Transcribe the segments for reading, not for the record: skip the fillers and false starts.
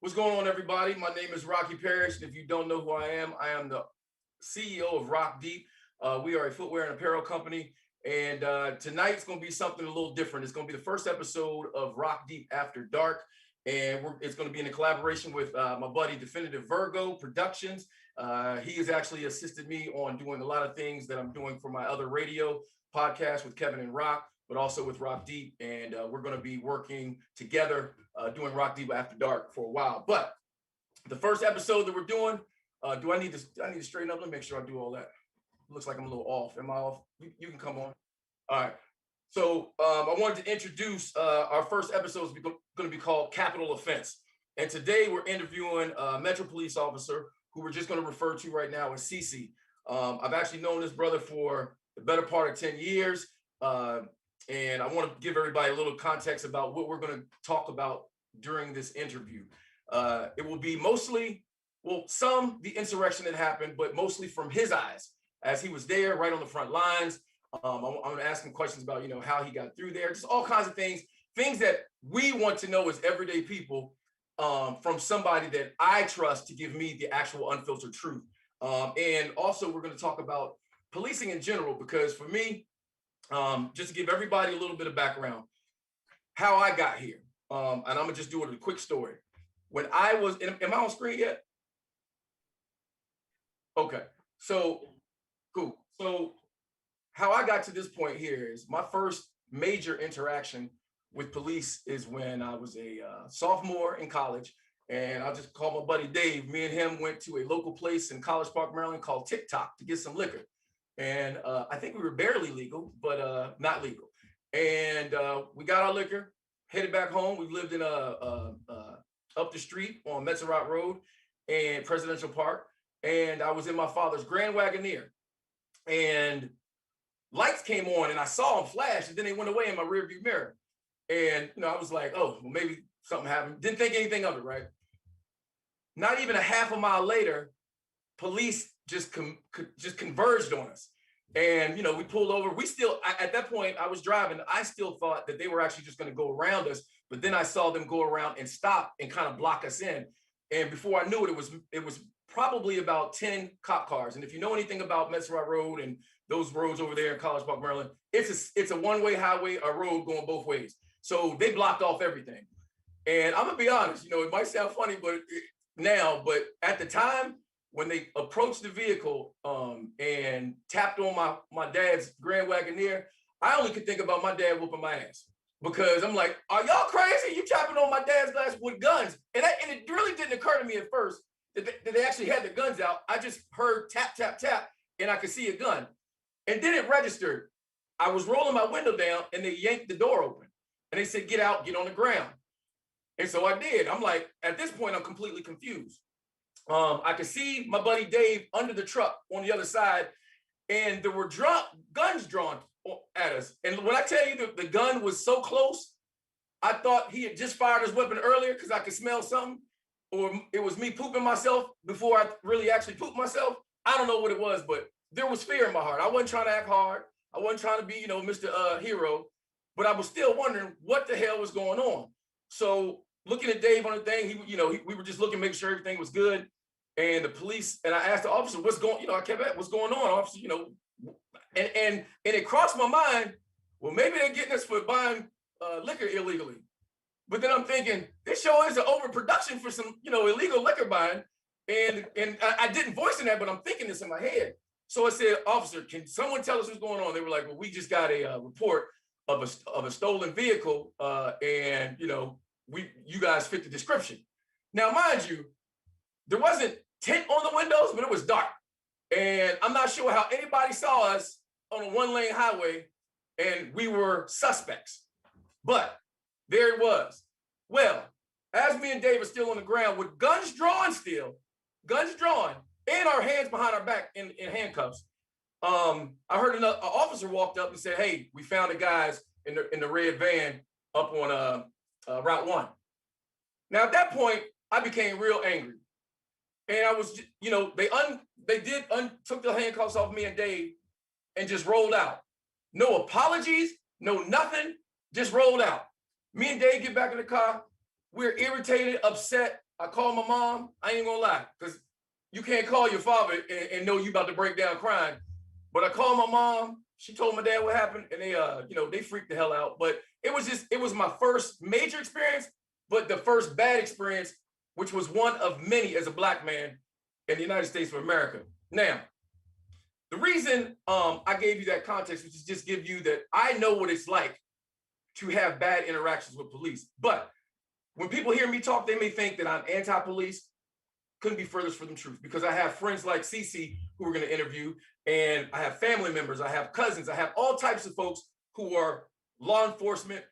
What's going on, everybody? My name is Rocky Parrish, and if you don't know who I am the CEO of ROCKDEEP. We are a footwear and apparel company, and tonight's going to be something a little different. It's going to be the first episode of ROCKDEEP After Dark, and it's going to be in a collaboration with my buddy Definitive Virgo Productions. He has actually assisted me on doing a lot of things that I'm doing for my other radio podcast with Kevin and Rock, but also with ROCKDEEP, and we're going to be working together doing ROCKDEEP After Dark for a while. But the first episode that we're doing, do I need to straighten up? Let me make sure I do all that. Looks like I'm a little off. Am I off? You can come on. All right. So I wanted to introduce our first episode is going to be called Capital Offense. And today we're interviewing a Metro Police officer who we're just going to refer to right now as CC. I've actually known this brother for the better part of 10 years. And I want to give everybody a little context about what we're going to talk about during this interview. It will be mostly, some the insurrection that happened, but mostly from his eyes, as he was there right on the front lines. I'm going to ask him questions about, how he got through there, just all kinds of things that we want to know as everyday people from somebody that I trust to give me the actual unfiltered truth. And also we're going to talk about policing in general, because for me, just to give everybody a little bit of background, how I got here. And I'm gonna just do it a quick story. When I was, am I on screen yet? Okay, so cool. So how I got to this point here is my first major interaction with police is when I was a sophomore in college, and I'll just call my buddy Dave. Me and him went to a local place in College Park, Maryland called TikTok to get some liquor. And I think we were barely legal, but not legal. And we got our liquor, headed back home. We lived in up the street on Metzerock Road and Presidential Park. And I was in my father's Grand Wagoneer. And lights came on and I saw them flash, and then they went away in my rearview mirror. And I was like, oh, well, maybe something happened. Didn't think anything of it, right? Not even a half a mile later, police just converged on us. And, we pulled over. We still, at that point, I was driving. I still thought that they were actually just going to go around us. But then I saw them go around and stop and kind of block us in. And before I knew it, it was probably about 10 cop cars. And if you know anything about Metzerock Road and those roads over there in College Park, Maryland, it's a one-way highway, a road going both ways. So they blocked off everything. And I'm going to be honest, it might sound funny, but at the time, when they approached the vehicle and tapped on my dad's Grand Wagoneer, I only could think about my dad whooping my ass, because I'm like, are y'all crazy? You tapping on my dad's glass with guns? And it really didn't occur to me at first that they actually had the guns out. I just heard tap, tap, tap, and I could see a gun. And then it registered. I was rolling my window down and they yanked the door open. And they said, get out, get on the ground. And so I did. I'm like, at this point, I'm completely confused. I could see my buddy Dave under the truck on the other side, and there were guns drawn at us. And when I tell you the gun was so close, I thought he had just fired his weapon earlier because I could smell something, or it was me pooping myself before I really actually pooped myself. I don't know what it was, but there was fear in my heart. I wasn't trying to act hard. I wasn't trying to be, Mr. Hero, but I was still wondering what the hell was going on. So looking at Dave on the thing, we were just looking, making sure everything was good. And the police, and I asked the officer, what's going, I kept asking, what's going on, officer, and it crossed my mind, well, maybe they're getting us for buying liquor illegally. But then I'm thinking, this show is an overproduction for some, illegal liquor buying. And I didn't voice in that, but I'm thinking this in my head. So I said, officer, can someone tell us what's going on? They were like, well, we just got a report of a stolen vehicle, and you guys fit the description. Now, mind you, there wasn't tint on the windows, but it was dark. And I'm not sure how anybody saw us on a one-lane highway, and we were suspects. But there it was. Well, as me and Dave are still on the ground with guns drawn, and our hands behind our back in handcuffs, I heard an officer walked up and said, hey, we found the guys in the red van up on Route 1. Now, at that point, I became real angry. And I was, they took the handcuffs off me and Dave and just rolled out. No apologies, no nothing, just rolled out. Me and Dave get back in the car. We're irritated, upset. I called my mom. I ain't gonna lie, because you can't call your father and know you about to break down crying. But I called my mom. She told my dad what happened, and they freaked the hell out. But it was my first major experience, but the first bad experience, which was one of many as a black man in the United States of America. Now, the reason I gave you that context was to just give you that I know what it's like to have bad interactions with police. But when people hear me talk, they may think that I'm anti-police. Couldn't be furthest from the truth, because I have friends like Cece who we're going to interview, and I have family members, I have cousins, I have all types of folks who are law enforcement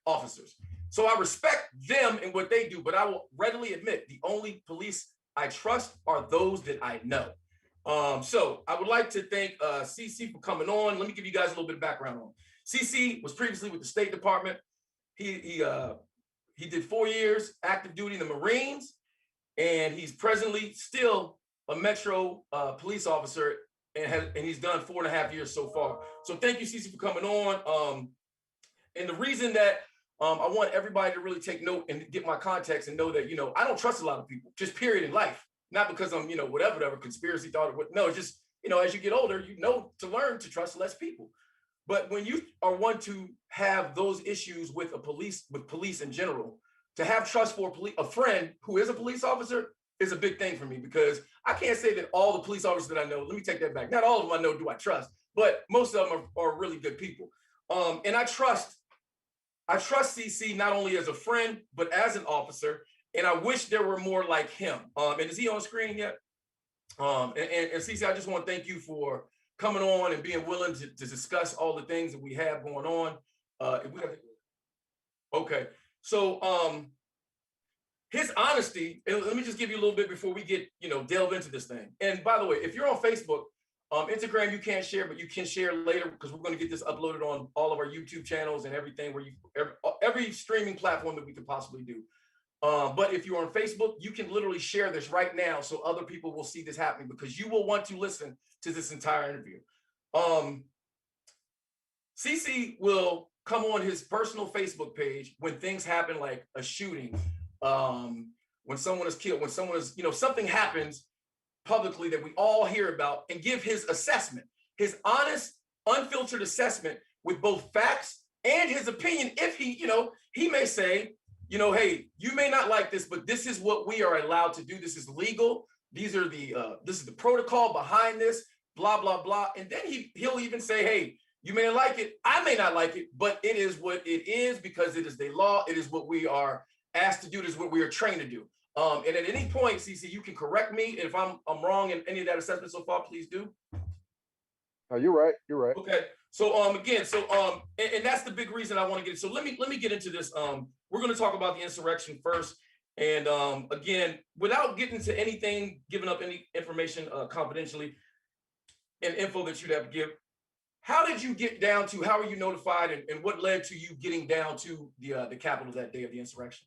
officers. So I respect them and what they do, but I will readily admit the only police I trust are those that I know. So I would like to thank Cece for coming on. Let me give you guys a little bit of background on him. Cece was previously with the State Department. He did 4 years active duty in the Marines, and he's presently still a Metro police officer, and he's done 4.5 years so far. So thank you, Cece, for coming on. And the reason that I want everybody to really take note and get my context and know that, I don't trust a lot of people, just period in life. Not because I'm, whatever conspiracy thought. No, it's just, as you get older, to learn to trust less people. But when you are one to have those issues with police in general, to have trust for a friend who is a police officer is a big thing for me, because I can't say that all the police officers that I know, let me take that back. Not all of them I know do I trust, but most of them are really good people. And I trust CC not only as a friend, but as an officer. And I wish there were more like him. And is he on screen yet? And CC, I just want to thank you for coming on and being willing to discuss all the things that we have going on. Okay. So his honesty, and let me just give you a little bit before we get, delve into this thing. And by the way, if you're on Facebook, Instagram, you can't share, but you can share later, because we're going to get this uploaded on all of our YouTube channels and everything, every streaming platform that we could possibly do. But if you're on Facebook, you can literally share this right now so other people will see this happening, because you will want to listen to this entire interview. CC will come on his personal Facebook page when things happen, like a shooting, when someone is killed, when someone is, something happens publicly that we all hear about, and give his assessment, his honest, unfiltered assessment with both facts and his opinion. If he may say, hey, you may not like this, but this is what we are allowed to do. This is legal. This is the protocol behind this, blah, blah, blah. And then he'll even say, hey, you may not like it. I may not like it, but it is what it is, because it is the law. It is what we are asked to do. It is what we are trained to do. And at any point, CC, you can correct me if I'm wrong in any of that assessment so far. Please do. Oh, you're right. You're right. Okay. So again, and that's the big reason I want to get it. So let me get into this. We're going to talk about the insurrection first. And again, without getting into anything, giving up any information confidentially and info that you'd have to give, how did you get down to, how were you notified, and what led to you getting down to the Capitol that day of the insurrection?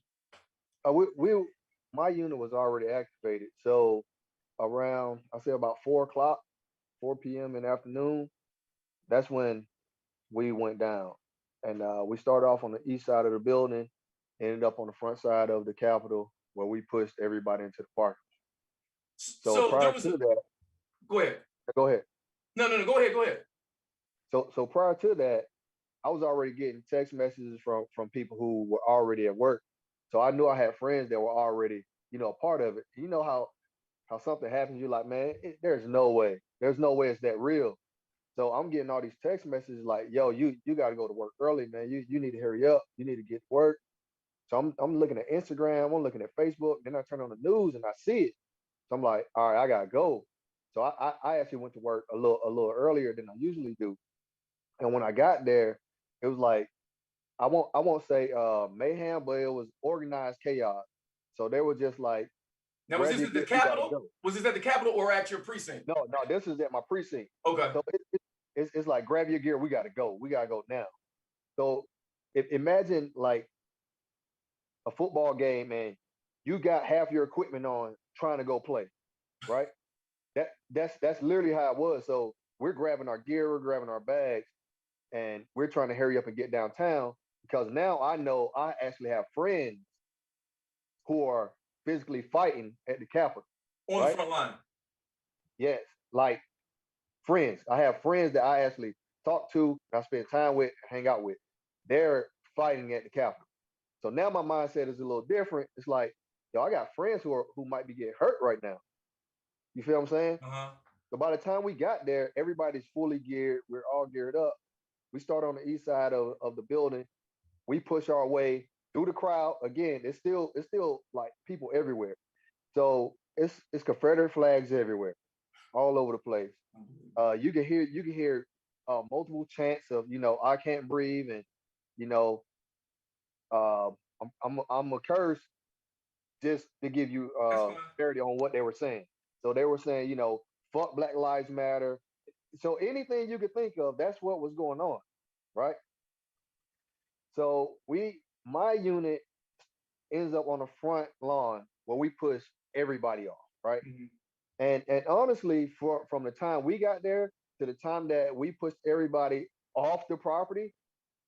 My unit was already activated. So around, I say about 4 p.m. in the afternoon, that's when we went down. And we started off on the east side of the building, ended up on the front side of the Capitol, where we pushed everybody into the park. So prior to that, go ahead. Go ahead. No, go ahead. So prior to that, I was already getting text messages from people who were already at work. So I knew I had friends that were already, a part of it. You know how something happens, you're like, man, there's no way it's that real. So I'm getting all these text messages like, yo, you got to go to work early, man. You need to hurry up. You need to get to work. So I'm looking at Instagram, I'm looking at Facebook, then I turn on the news and I see it. So I'm like, all right, I gotta go. So I actually went to work a little earlier than I usually do. And when I got there, it was like, I won't say mayhem, but it was organized chaos. So they were just like, now, was this at the Capitol? Was this at the Capitol or at your precinct? No, this is at my precinct. Okay. So it's like, grab your gear, we gotta go now. So imagine like a football game and you got half your equipment on trying to go play, right? That's literally how it was. So we're grabbing our gear, we're grabbing our bags, and we're trying to hurry up and get downtown, because now I know I actually have friends who are physically fighting at the Capitol, On the right? front line. Yes, like friends. I have friends that I actually talk to, I spend time with, hang out with. They're fighting at the Capitol. So now my mindset is a little different. It's like, yo, I got friends who might be getting hurt right now. You feel what I'm saying? Uh-huh. So by the time we got there, everybody's fully geared. We're all geared up. We start on the east side of the building. We push our way through the crowd. Again, it's still like people everywhere. So it's Confederate flags everywhere, all over the place. You can hear multiple chants of I can't breathe, and you know uh, I'm a curse, just to give you That's fine. clarity on what they were saying. So they were saying, fuck Black Lives Matter. So anything you could think of, that's what was going on, right? So my unit ends up on the front lawn where we push everybody off, right? Mhm. And honestly, from the time we got there to the time that we pushed everybody off the property,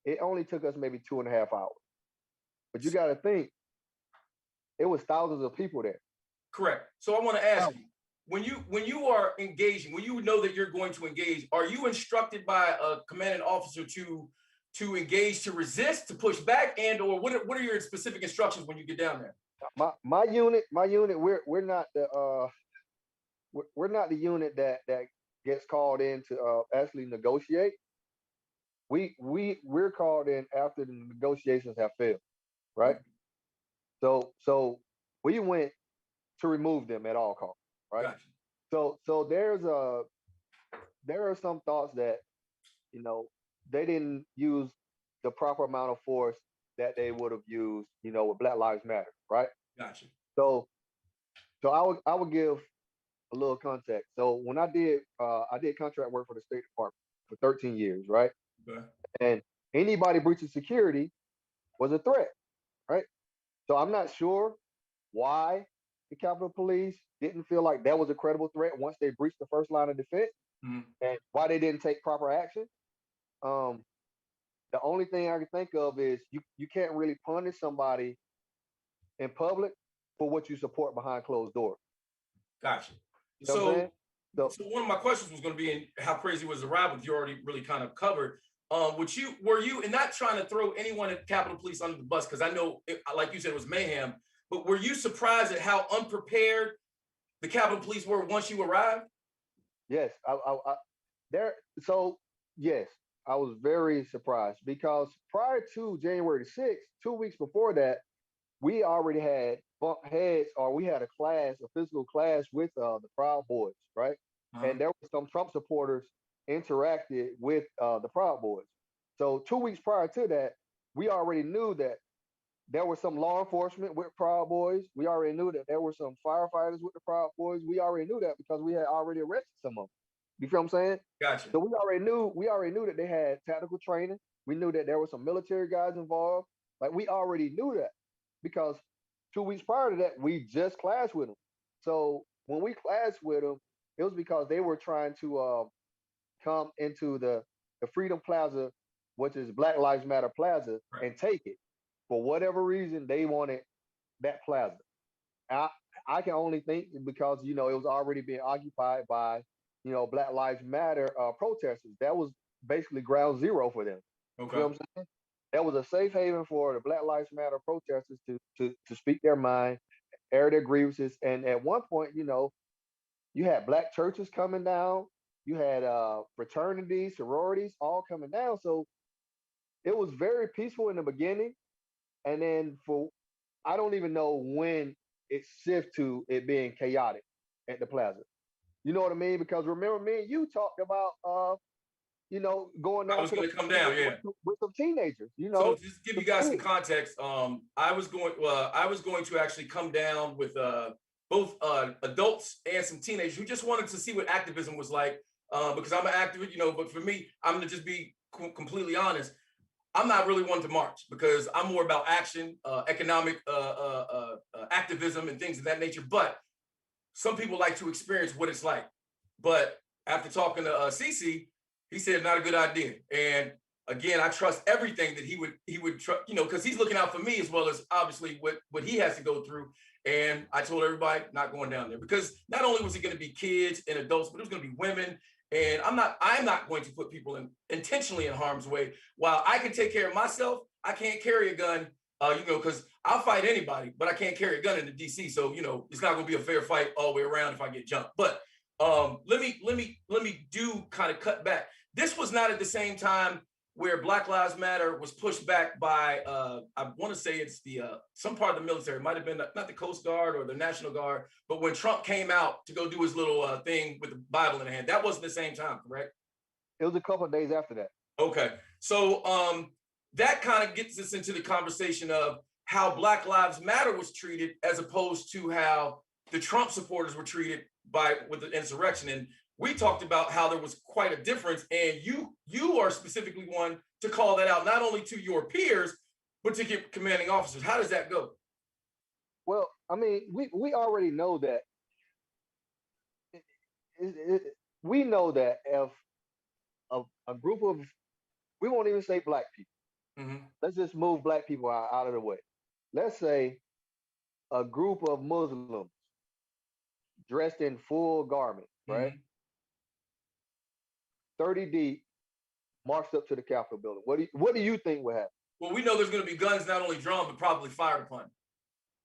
it only took us maybe 2.5 hours. But you got to think, it was thousands of people there. Correct. So I want to ask Thousands. you, when you are engaging, when you know that you're going to engage, are you instructed by a commanding officer to engage, to resist, to push back, and or what are your specific instructions when you get down there? My unit, we're not the unit that gets called in to actually negotiate. We're called in after the negotiations have failed, right? Okay, So we went to remove them at all costs, right? gotcha. So there are some thoughts that you know they didn't use the proper amount of force that they would have used, with Black Lives Matter, right? Gotcha. So I would give a little context. So when I did contract work for the State Department for 13 years, right? Okay. And anybody breaching security was a threat, right? So I'm not sure why the Capitol Police didn't feel like that was a credible threat once they breached the first line of defense, Mhm. and why they didn't take proper action. Um, the only thing I can think of is you can't really punish somebody in public for what you support behind closed doors. Gotcha. You know what I'm saying? So, So so one of my questions was going to be, in how crazy was the ride, but you already really kind of covered. Were you, and not trying to throw anyone at Capitol Police under the bus, because I know, like you said, it was mayhem. But were you surprised at how unprepared the Capitol Police were once you arrived? yes, there. So yes, I was very surprised because prior to January the 6th, 2 weeks before that, we already had bumped heads, or we had a physical class with the Proud Boys, right? Uh-huh. And there were some Trump supporters interacted with the Proud Boys. So 2 weeks prior to that, we already knew that there was some law enforcement with Proud Boys. We already knew that there were some firefighters with the Proud Boys. We already knew that because we had already arrested some of them. You feel what I'm saying? Gotcha. So we already knew that they had tactical training. We knew that there were some military guys involved. Like, we already knew that because 2 weeks prior to that, we just clashed with them. So when we clashed with them, it was because they were trying to come into the Freedom Plaza, which is Black Lives Matter Plaza, Right. and take it. For whatever reason, they wanted that plaza. I I can only think because it was already being occupied by Black Lives Matter protesters. That was basically ground zero for them. You Okay. feel what I'm saying? That was a safe haven for the Black Lives Matter protesters to speak their mind, air their grievances. And at one point, you had black churches coming down, you had fraternities, sororities, all coming down. So it was very peaceful in the beginning, and then for I don't even know when it shifted to it being chaotic at the plaza. You know what I mean? Because remember, me and you talked about going I down was to the going to come plaza down. Yeah. with some teenagers, So just to give some you guys some kids. context, I was going to actually come down with both adults and some teenagers who just wanted to see what activism was like. Because I'm an activist, but for me, I'm going to just be completely honest. I'm not really one to march because I'm more about action, economic activism, and things of that nature. But some people like to experience what it's like. But after talking to Cece, he said not a good idea. And again, I trust everything that he would trust, you know, because he's looking out for me as well as obviously what he has to go through. And I told everybody not going down there because not only was it going to be kids and adults, but it was going to be women. And I'm not going to put people in intentionally in harm's way. While I can take care of myself, I can't carry a gun. You know, because I'll fight anybody, but I can't carry a gun into DC. So you know, it's not going to be a fair fight all the way around if I get jumped. But let me do kind of cut back. This was not at the same time where Black Lives Matter was pushed back by I want to say it's the some part of the military. It might have been not the Coast Guard or the National Guard, but when Trump came out to go do his little thing with the Bible in hand, that wasn't the same time, correct? It was a couple of days after that. Okay, so that kind of gets us into the conversation of how Black Lives Matter was treated as opposed to how the Trump supporters were treated with the insurrection. And we talked about how there was quite a difference, and you are specifically one to call that out, not only to your peers, but to get commanding officers. How does that go? Well, I mean, we already know that. We know that if a group of, we won't even say black people. Mm-hmm. Let's just move black people out of the way. Let's say a group of Muslims dressed in full garments, right? Mm-hmm. 30 deep, marched up to the Capitol building. What do you think would happen? Well, we know there's going to be guns not only drawn but probably fired upon.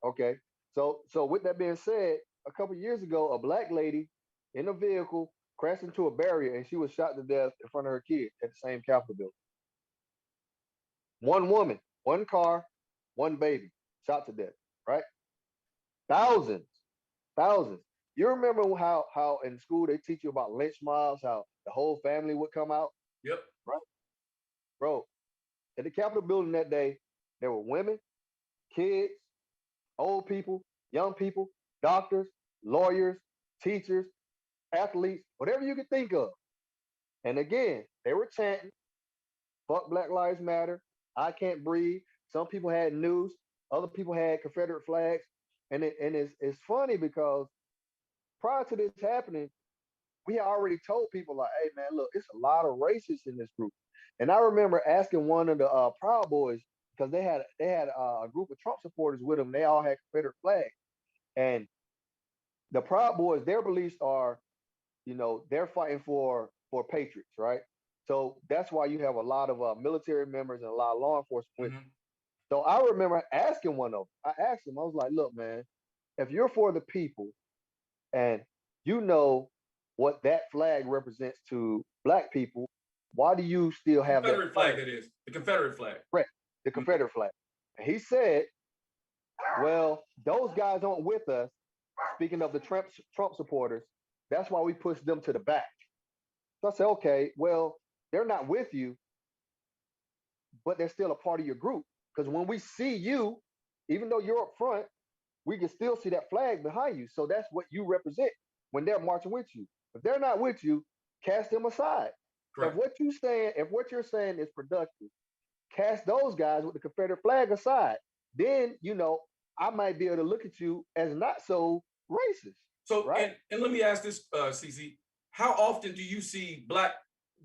Okay, so with that being said, a couple of years ago, a black lady in a vehicle crashed into a barrier and she was shot to death in front of her kid at the same Capitol building. One woman, one car, one baby shot to death, right? Thousands, thousands. You remember how in school they teach you about lynch mobs, how the whole family would come out? Yep. Right? Bro, at the Capitol building that day, there were women, kids, old people, young people, doctors, lawyers, teachers, athletes, whatever you could think of. And again, they were chanting, fuck Black Lives Matter, I can't breathe. Some people had news, other people had Confederate flags. And it's funny because prior to this happening, we had already told people like, hey man, look, it's a lot of racists in this group. And I remember asking one of the Proud Boys, because they had a group of Trump supporters with them. They all had Confederate flags. And the Proud Boys, their beliefs are, you know, they're fighting for patriots, right? So that's why you have a lot of military members and a lot of law enforcement with them. So I remember asking one of them, I asked him, I was like, look, man, if you're for the people and you know what that flag represents to black people, why do you still have Confederate that flag? That is the Confederate flag. Right, the Confederate flag. And he said, well, those guys aren't with us. Speaking of the Trump supporters, that's why we pushed them to the back. So I said, okay, well, they're not with you, but they're still a part of your group. Because when we see you, even though you're up front, we can still see that flag behind you. So that's what you represent when they're marching with you. If they're not with you, cast them aside. Correct. If what you're saying is productive, cast those guys with the Confederate flag aside. Then, you know, I might be able to look at you as not so racist. So, right? and let me ask this, CC, how often do you see black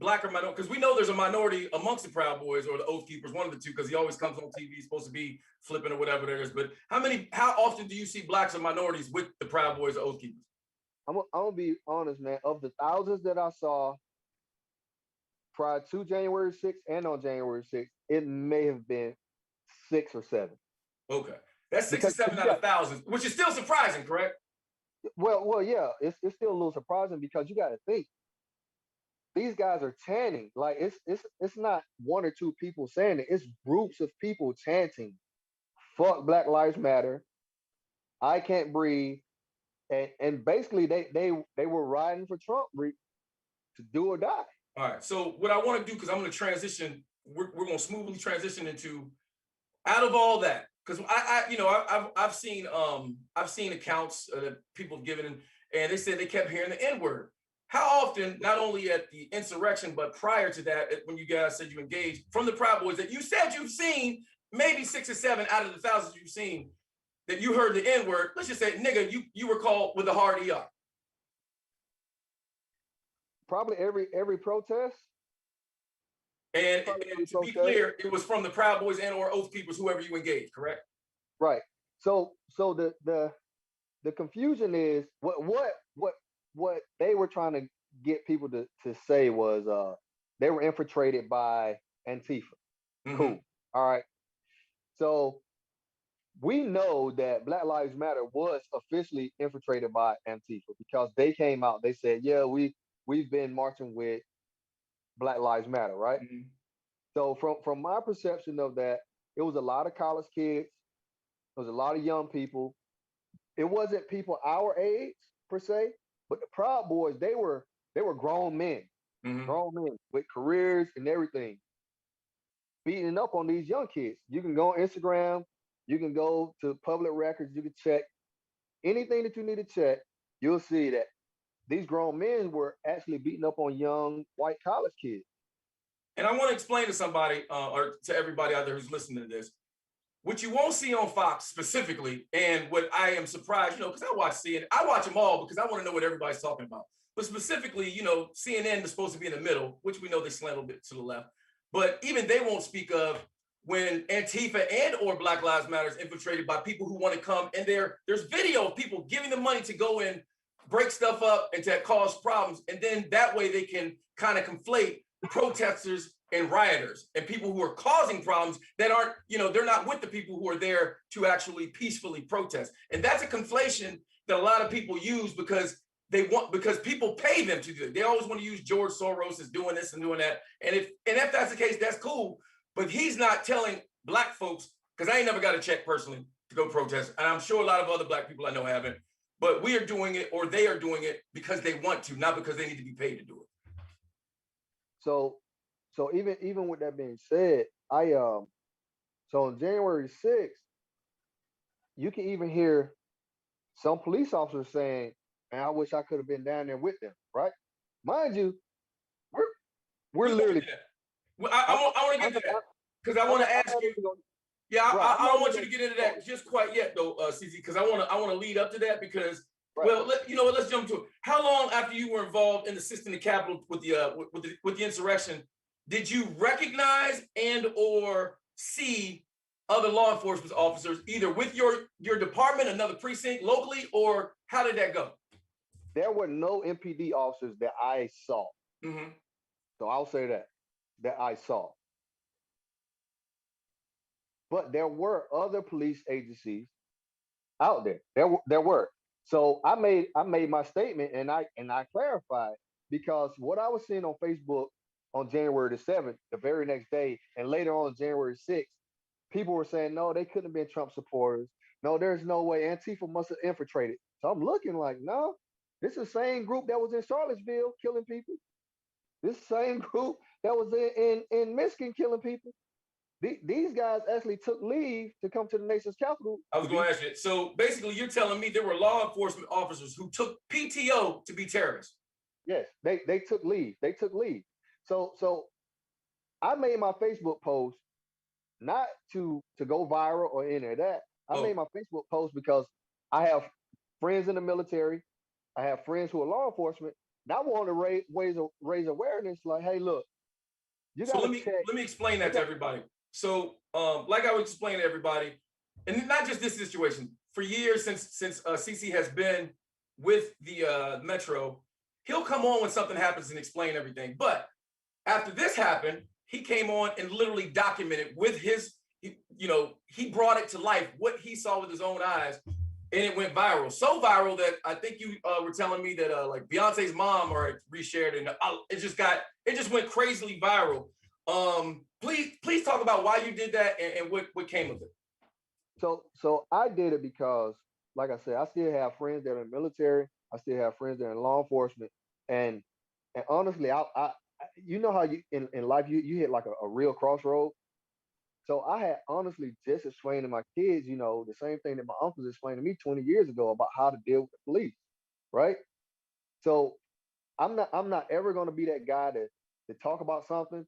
or minority? Because we know there's a minority amongst the Proud Boys or the Oath Keepers, one of the two, because he always comes on TV, supposed to be flipping or whatever there is. But how often do you see blacks or minorities with the Proud Boys or Oath Keepers? I'm gonna be honest, man. Of the thousands that I saw prior to January 6th and on January 6th, it may have been 6 or 7. Okay, that's 6 or 7 out of thousands, which is still surprising, correct? Well, yeah, it's still a little surprising because you got to think these guys are chanting like it's not one or two people saying it; it's groups of people chanting, "Fuck Black Lives Matter," "I can't breathe," and basically they were riding for Trump to do or die. All right. So what I want to do, because I'm going to transition, we're going to smoothly transition into out of all that, because I've seen accounts that people have given, and they said they kept hearing the N-word. How often, not only at the insurrection, but prior to that, when you guys said you engaged from the Proud Boys, that you said you've seen maybe 6 or 7 out of the thousands you've seen, that you heard the N-word, let's just say, nigga, you were called with a hard ER? Probably every protest. And, Peacefully to be protest. clear, it was from the Proud Boys and or Oath Keepers, whoever you engaged, correct? Right. So the confusion is what they were trying to get people to say was they were infiltrated by Antifa. Mm-hmm. Cool. All right. So we know that Black Lives Matter was officially infiltrated by Antifa because they came out, they said, yeah, we've been marching with Black Lives Matter, right? Mm-hmm. So from my perception of that, it was a lot of college kids, it was a lot of young people. It wasn't people our age per se, but the Proud Boys, they were Mm-hmm. grown men with careers and everything, beating up on these young kids. You can go on Instagram, you can go to public records, you can check anything that you need to check. You'll see that these grown men were actually beating up on young white college kids. And I want to explain to somebody or to everybody out there who's listening to this, what you won't see on Fox specifically, and what I am surprised, because I watch CNN, I watch them all because I want to know what everybody's talking about. But specifically, CNN is supposed to be in the middle, which we know they slant a little bit to the left. But even they won't speak of when Antifa and or Black Lives Matter is infiltrated by people who want to come, and there's video of people giving them money to go in, break stuff up, and to cause problems, and then that way they can kind of conflate protesters and rioters and people who are causing problems that aren't, they're not with the people who are there to actually peacefully protest. And that's a conflation that a lot of people use because because people pay them to do it. They always want to use George Soros as doing this and doing that. And if that's the case, that's cool. But he's not telling Black folks, because I ain't never got a check personally to go protest. And I'm sure a lot of other Black people I know haven't. But we are doing it, or they are doing it because they want to, not because they need to be paid to do it. So even with that being said, so on January 6th, you can even hear some police officers saying, "Man, I wish I could have been down there with them." Right? Mind you, we're we're We're going to literally. get to that. I want to I'm, get to that I'm, because I want to I'm ask not you. even going. Yeah, Right. I'm I not don't even want you going to to get into start. that just quite yet, though, CC, because I want to lead up to that because, Right. well, let's jump to it. How long after you were involved in assisting the Capitol with the insurrection did you recognize and or see other law enforcement officers either with your department, another precinct, locally, or how did that go? There were no MPD officers that I saw. Mm-hmm. So I'll say that I saw. But there were other police agencies out there. There were. So I made my statement and I clarified because what I was seeing on Facebook on January the 7th, the very next day, and later on January 6th, people were saying no, they couldn't have been Trump supporters. No, there's no way. Antifa must have infiltrated. So I'm looking like, no, this is the same group that was in Charlottesville killing people. This same group that was in Michigan killing people. These guys actually took leave to come to the nation's capital I to was be. going to ask you. So basically, you're telling me there were law enforcement officers who took PTO to be terrorists. Yes, they took leave. They took leave. So I made my Facebook post not to go viral or any of that. I made Oh, my Facebook post because I have friends in the military. I have friends who are law enforcement. And I want to raise awareness. Like, hey, look, you so got let to me check. let me explain You that to got everybody. So, like I would explain to everybody, and not just this situation. For years since CC has been with the Metro, he'll come on when something happens and explain everything. But after this happened, he came on and literally documented with he brought it to life what he saw with his own eyes, and it went viral. So viral that I think you were telling me that like Beyonce's mom or reshared it, and it just went crazily viral. Please talk about why you did that and what came of it. so I did it because, like I said, I still have friends that are in the military. I still have friends that are in law enforcement, and and honestly, you know how you in life you hit like a real crossroad. So I had honestly just explained to my kids, the same thing that my uncles explained to me 20 years ago about how to deal with the police, right? So I'm not ever going to be that guy to talk about something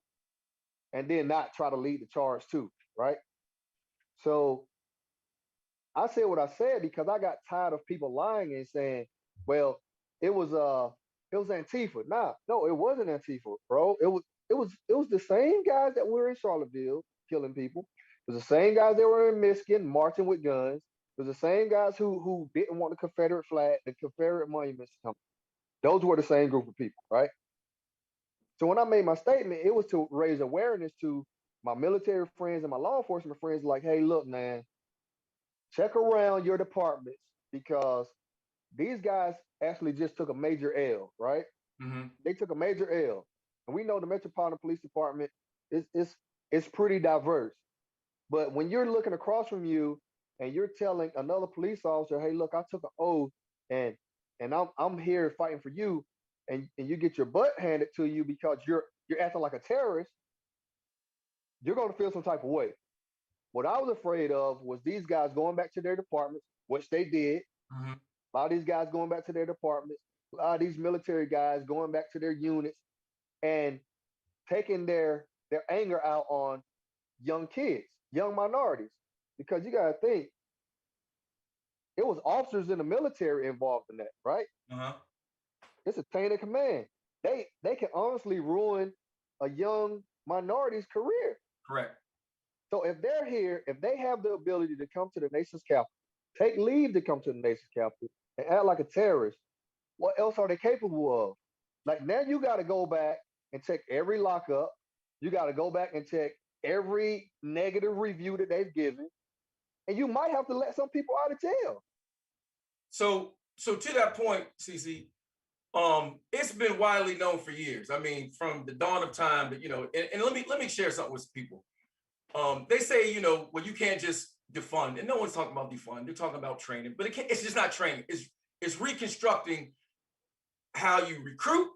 and then not try to lead the charge too, right? So I said what I said because I got tired of people lying and saying, well, it was it was Antifa. Nah, no, it wasn't Antifa, bro. it was the same guys that were in Charlottesville killing people. It was the same guys that were in Michigan marching with guns. It was the same guys who didn't want the Confederate flag, the Confederate monuments to come. Those were the same group of people, right? So when I made my statement, it was to raise awareness to my military friends and my law enforcement friends, like, hey, look, man, check around your departments because these guys actually just took a major L, right? Mm-hmm. They took a major L. And we know the Metropolitan Police Department is pretty diverse. But when you're looking across from you and you're telling another police officer, hey, look, I took an oath and I'm here fighting for you, and you get your butt handed to you because you're acting like a terrorist, you're gonna feel some type of way. What I was afraid of was these guys going back to their departments, which they did. Mm-hmm. A lot of these guys going back to their departments, a lot of these military guys going back to their units and taking their anger out on young kids, young minorities. Because you gotta think, it was officers in the military involved in that, right? Uh-huh. It's a chain of command. They can honestly ruin a young minority's career. Correct. So if they're here, if they have the ability to come to the nation's capital, take leave to come to the nation's capital, and act like a terrorist, what else are they capable of? Like now you got to go back and check every lockup. You got to go back and check every negative review that they've given, and you might have to let some people out of jail. So to that point, CC, it's been widely known for years. I mean, from the dawn of time that, and let me share something with people. They say, well, you can't just defund, and no one's talking about defund. They're talking about training, but it's just not training. It's reconstructing how you recruit,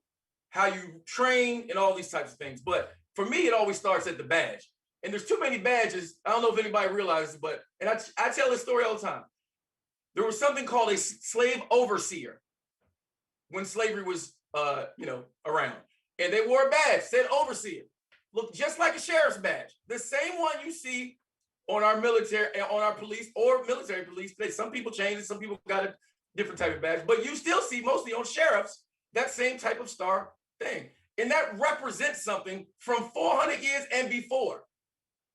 how you train, and all these types of things. But for me, it always starts at the badge. And there's too many badges. I don't know if anybody realizes, but I tell this story all the time. There was something called a slave overseer when slavery was, around, and they wore a badge said overseer, looked just like a sheriff's badge, the same one you see on our military, on our police or military police today. Some people changed it, some people got a different type of badge, but you still see mostly on sheriffs that same type of star thing, and that represents something from 400 years and before.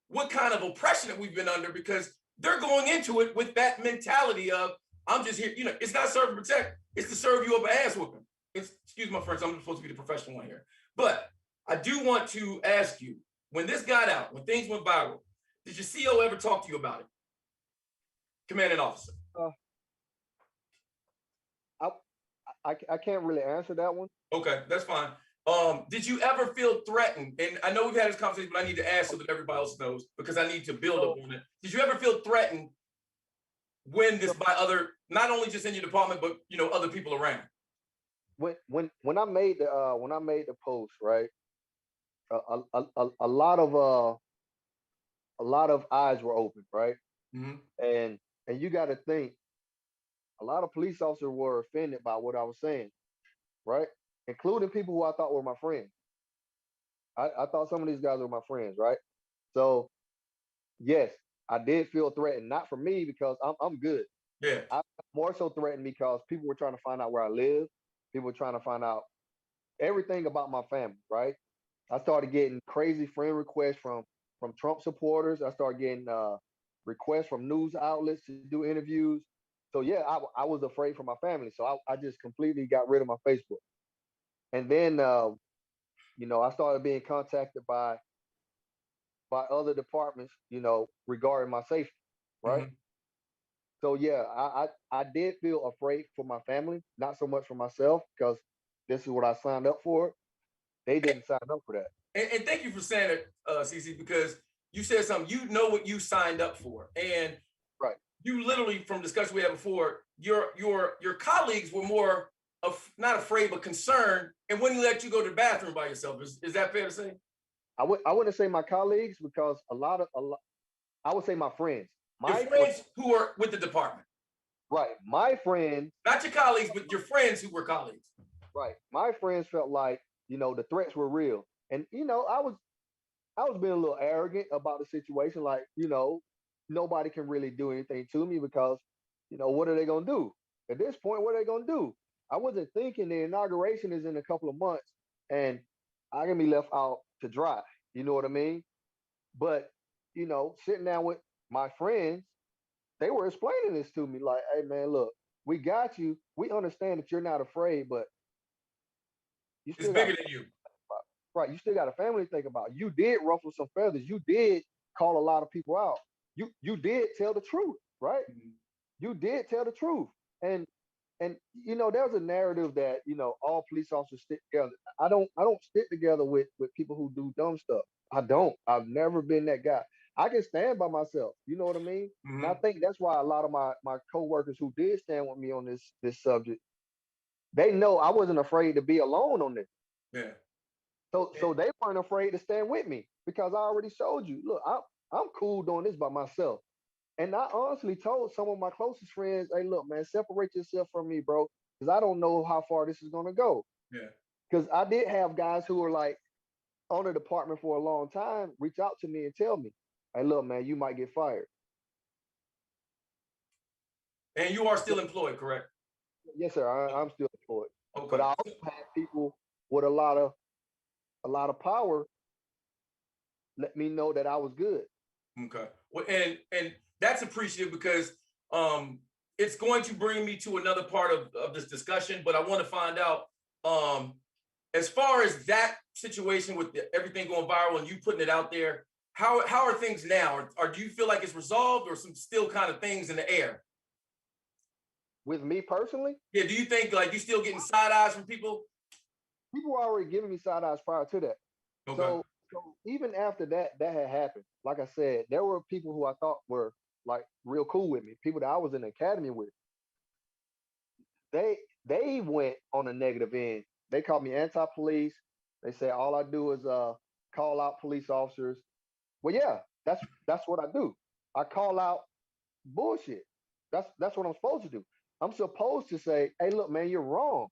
What kind of oppression that we've been under, because they're going into it with that mentality of, I'm just here, it's not serve and protect, it's to serve you up an ass whooping. Excuse my French, I'm supposed to be the professional one here. But I do want to ask you, when this got out, when things went viral, did your CO ever talk to you about it? Commanding officer. I can't really answer that one. Okay, that's fine. Did you ever feel threatened? And I know we've had this conversation, but I need to ask so that everybody else knows, because I need to build up on it. Did you ever feel threatened when this by other, not only just in your department, but other people around? When I made the post, right, a lot of eyes were open, right? Mm-hmm. And you got to think, a lot of police officers were offended by what I was saying, right? Including people who I thought were my friends. I thought some of these guys were my friends, right? So yes, I did feel threatened, not for me because I'm good. Yeah. I more so threatened because people were trying to find out where I live. People were trying to find out everything about my family, right? I started getting crazy friend requests from Trump supporters. I started getting requests from news outlets to do interviews. So yeah, I was afraid for my family. So I just completely got rid of my Facebook. And then I started being contacted by other departments, regarding my safety, right? Mm-hmm. So yeah, I did feel afraid for my family, not so much for myself, because this is what I signed up for. They didn't sign up for that. And thank you for saying it, CC, because you said something. You know what you signed up for, and Right. You literally, from discussion we had before, your colleagues were more of not afraid but concerned, and wouldn't let you go to the bathroom by yourself. Is that fair to say? I wouldn't say my colleagues because I would say my friends. Your friends who were with the department. Right. My friends. Not your colleagues, but your friends who were colleagues. Right. My friends felt like, the threats were real. And, I was being a little arrogant about the situation. Like, nobody can really do anything to me because, what are they going to do? At this point, what are they going to do? I wasn't thinking the inauguration is in a couple of months and I can be left out to dry. You know what I mean? But sitting down with my friends, they were explaining this to me like, hey man, look, we got you. We understand that you're not afraid, but you It's still got a bigger than you. right. You still got a family to think about. You did ruffle some feathers. You did call a lot of people out. You did tell the truth, right? Mhm. You did tell the truth. And there's a narrative that all police officers stick together. I don't stick together with people who do dumb stuff. I don't. I've never been that guy. I can stand by myself. You know what I mean? And I Mhm. think that's why a lot of my coworkers who did stand with me on this subject, they know I wasn't afraid to be alone on this. Yeah. So they weren't afraid to stand with me because I already showed you. Look, I'm cool doing this by myself. And I honestly told some of my closest friends, hey, look, man, separate yourself from me, bro, because I don't know how far this is going to go. Yeah. Because I did have guys who were like on the department for a long time reach out to me and tell me, hey, look, man, you might get fired. And you are So, still employed, correct? yes, sir, I'm still employed. But Okay. I also had people with a lot of power let me know that I was good. Okay. Well, and that's appreciative because um it's going to bring me to another part of this discussion, but I want to find out um as far as that situation with everything going viral and you putting it out there, how are things now? Or do you feel like it's resolved or some still kind of things in the air? With me personally, Yeah, do you think like you still getting side eyes from people? people were already giving me side eyes prior to that. Okay. So even after that had happened, like I said, there were people who I thought were like real cool with me, people that I was in the academy with. They they went on a negative end. They called me anti-police. They say all I do is call out police officers. Well, yeah, that's what I do. I call out bullshit. That's what I'm supposed to do. I'm supposed to say, hey, look, man, you're wrong.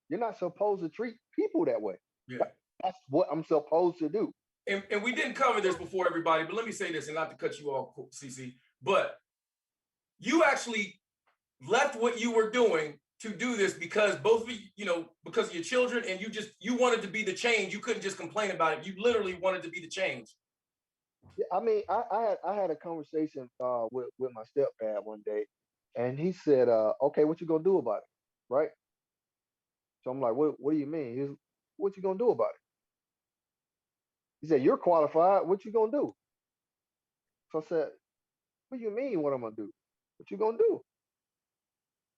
You're not supposed to treat people that way. Yeah. That's what I'm supposed to do. And we didn't cover this before everybody, but let me say this and not to cut you off, CC, but you actually left what you were doing to do this because both of you, because of your children, and you wanted to be the change. You couldn't just complain about it. You literally wanted to be the change. Yeah, I mean, I had a conversation with my stepdad one day, and he said, "Okay, what you gonna do about it?" Right? So I'm like, "What do you mean?" He's, "What you gonna do about it?" He said, "You're qualified. What you gonna do?" So I said, "What do you mean? What I'm gonna do? What you gonna do?"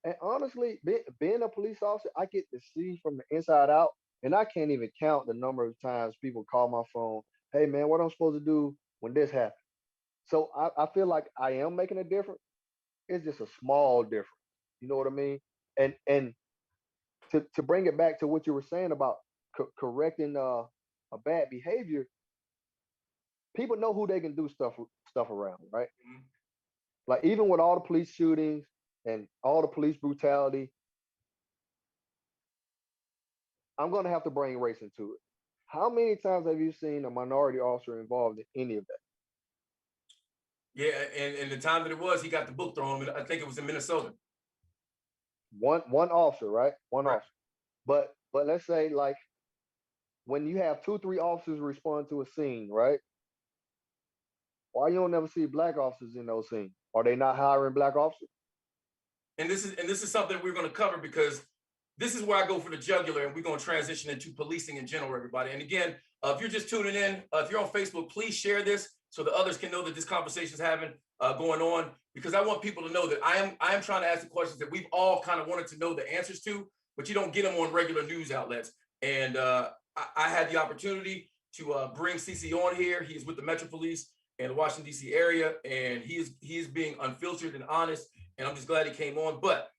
And honestly, being a police officer, I get to see from the inside out, and I can't even count the number of times people call my phone. Hey man, what I'm supposed to do when this happens? So I feel like I am making a difference. It's just a small difference. You know what I mean? And to bring it back to what you were saying about correcting a bad behavior, people know who they can do stuff around, right? Mhm. Like even with all the police shootings and all the police brutality, I'm gonna have to bring race into it. How many times have you seen a minority officer involved in any of that? Yeah, and the time that it was, he got the book thrown. I think it was in Minnesota. One officer, right? One Right. officer. But let's say like when you have two, three officers respond to a scene, right? Why you don't never see black officers in those scenes? Are they not hiring black officers? And this is something we're going to cover because this is where I go for the jugular, and we're going to transition into policing in general, everybody. And again, if you're just tuning in, if you're on Facebook, please share this so that others can know that this conversation is having going on. Because I want people to know that I am trying to ask the questions that we've all kind of wanted to know the answers to, but you don't get them on regular news outlets. And I had the opportunity to bring CC on here. He's with the Metro Police in the Washington D.C. area, and he is being unfiltered and honest. And I'm just glad he came on. But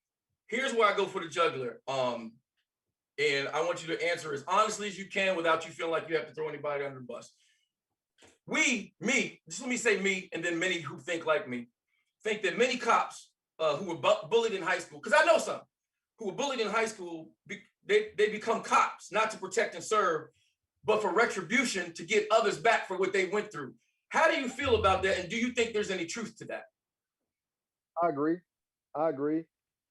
here's where I go for the jugular. And I want you to answer as honestly as you can without you feeling like you have to throw anybody under the bus. Just let me say me, and then many who think like me, think that many cops who were bullied in high school, because I know some who were bullied in high school, they become cops, not to protect and serve, but for retribution to get others back for what they went through. How do you feel about that? And do you think there's any truth to that? I agree. I agree.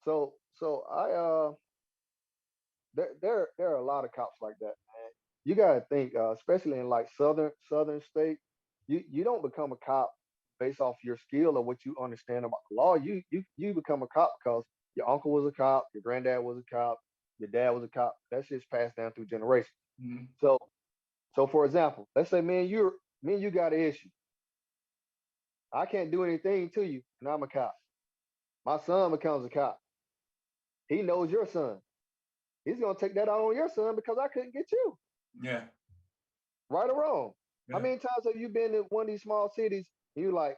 So I there are a lot of cops like that, man. you gotta think, especially in like southern states, you don't become a cop based off your skill or what you understand about the law. You become a cop because your uncle was a cop, your granddad was a cop, your dad was a cop. That's just passed down through generations. Mhm. So so for example, let's say me and you got an issue. I can't do anything to you, and I'm a cop. My son becomes a cop. He knows your son. He's gonna take that out on your son because I couldn't get you. Yeah. Right or wrong? How Yeah. many times have you been in one of these small cities and you like,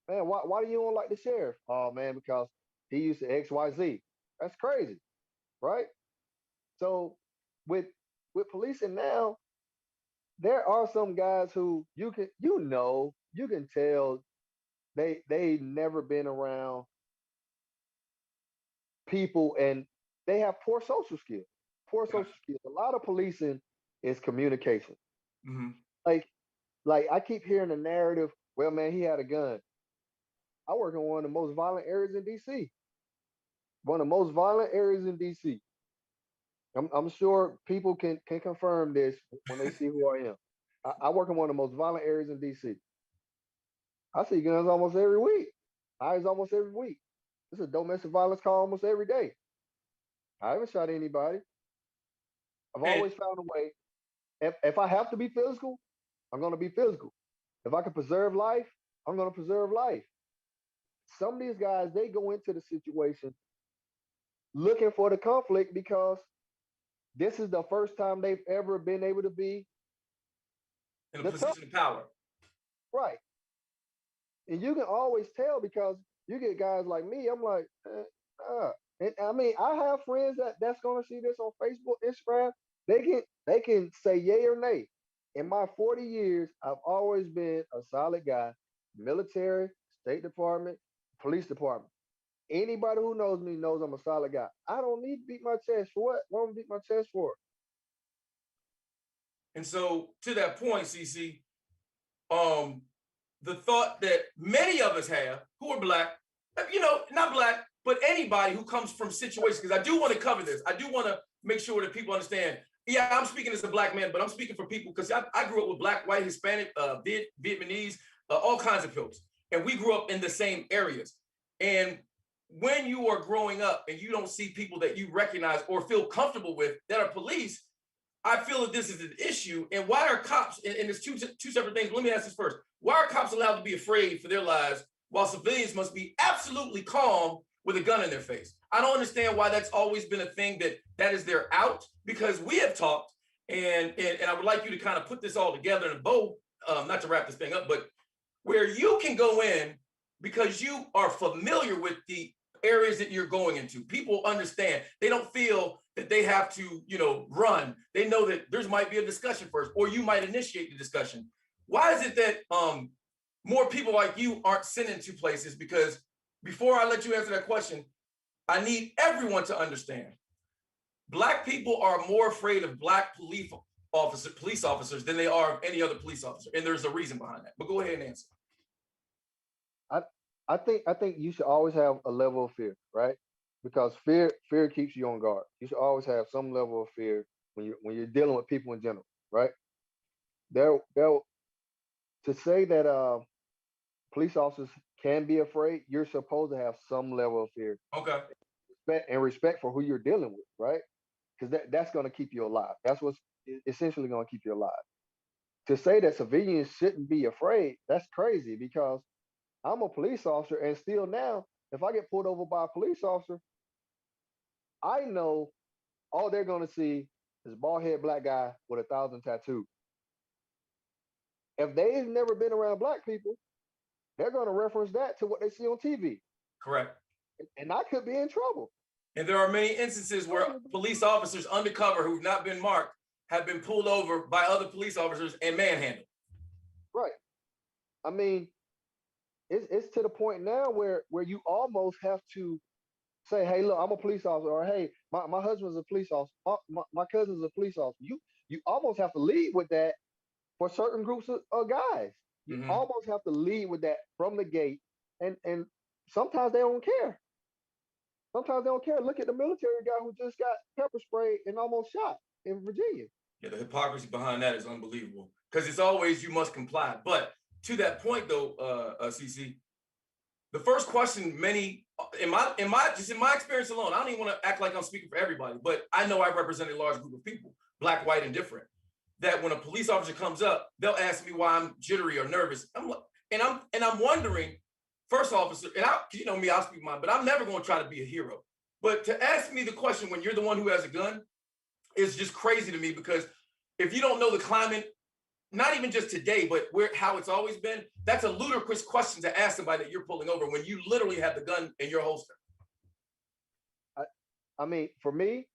man, why do you don't like the sheriff? Oh man, because he used to XYZ. That's crazy, right? So with policing now, there are some guys who you can tell they never been around people and they have poor social skills. Poor Yeah. social skills. A lot of policing is communication. Hmm. Like I keep hearing the narrative, well man, he had a gun. I work in one of the most violent areas in DC. One of the most violent areas in DC. I'm sure people can confirm this when they see who I am. I work in one of the most violent areas in DC. I see guns almost every week. Eyes almost every week. This is a domestic violence call almost every day. I haven't shot anybody. I've And always found a way. If I have to be physical, I'm going to be physical. If I can preserve life, I'm going to preserve life. Some of these guys, they go into the situation looking for the conflict because this is the first time they've ever been able to be in a the tough, position of power. right? And you can always tell because you get guys like me. I'm like, and I mean, I have friends that's gonna see this on Facebook, Instagram. They can say yay or nay. In my 40 years, I've always been a solid guy. Military, State Department, Police Department. Anybody who knows me knows I'm a solid guy. I don't need to beat my chest for what? What am I beat my chest for? And so to that point, CC, um, the thought that many of us have who are black, not black, but anybody who comes from situations, because I do want to cover this. I do want to make sure that people understand. Yeah, I'm speaking as a black man, but I'm speaking for people because I grew up with black, white, Hispanic, Vietnamese, all kinds of folks. And we grew up in the same areas. And when you are growing up and you don't see people that you recognize or feel comfortable with that are police, I feel that this is an issue. And why are cops, and there's two separate things. Let me ask this first. Why are cops allowed to be afraid for their lives while civilians must be absolutely calm with a gun in their face? I don't understand why that's always been a thing that is their out, because we have talked, and I would like you to kind of put this all together in a bow, not to wrap this thing up, but where you can go in because you are familiar with the areas that you're going into. People understand. They don't feel that they have to, run. They know that there's might be a discussion first, or you might initiate the discussion. Why is it that more people like you aren't sent into places? Because before I let you answer that question, I need everyone to understand. Black people are more afraid of black police officers than they are of any other police officer, and there's a reason behind that. But go ahead and answer. I I think you should always have a level of fear, right? Because fear keeps you on guard. You should always have some level of fear when you're dealing with people in general, right? There to say that police officers can be afraid, you're supposed to have some level of fear, Okay. respect for who you're dealing with, right? Because that's going to keep you alive. That's what's essentially going to keep you alive. To say that civilians shouldn't be afraid, that's crazy because I'm a police officer, and still now, if I get pulled over by a police officer, I know all they're gonna see is a bald head black guy with 1,000 tattoos. If they've never been around black people, they're gonna reference that to what they see on TV, Correct. and I could be in trouble. And there are many instances where police officers undercover who've not been marked have been pulled over by other police officers and manhandled. Right. I mean, it's to the point now where you almost have to say, hey, look, I'm a police officer, or hey, my husband's a police officer, my cousin's a police officer. You almost have to lead with that for certain groups of guys. You Mm-hmm. almost have to lead with that from the gate, and sometimes they don't care. Sometimes they don't care. Look at the military guy who just got pepper sprayed and almost shot in Virginia. Yeah, the hypocrisy behind that is unbelievable because it's always you must comply. But to that point, though, CC, the first question many in my experience alone, I don't even want to act like I'm speaking for everybody, but I know I represent a large group of people, black, white, and different. That when a police officer comes up, they'll ask me why I'm jittery or nervous. I'm wondering, first officer, and you know me, I'll speak mine, but I'm never going to try to be a hero. But to ask me the question when you're the one who has a gun is just crazy to me because if you don't know the climate, not even just today, but how it's always been, that's a ludicrous question to ask somebody that you're pulling over when you literally have the gun in your holster. I mean, for me,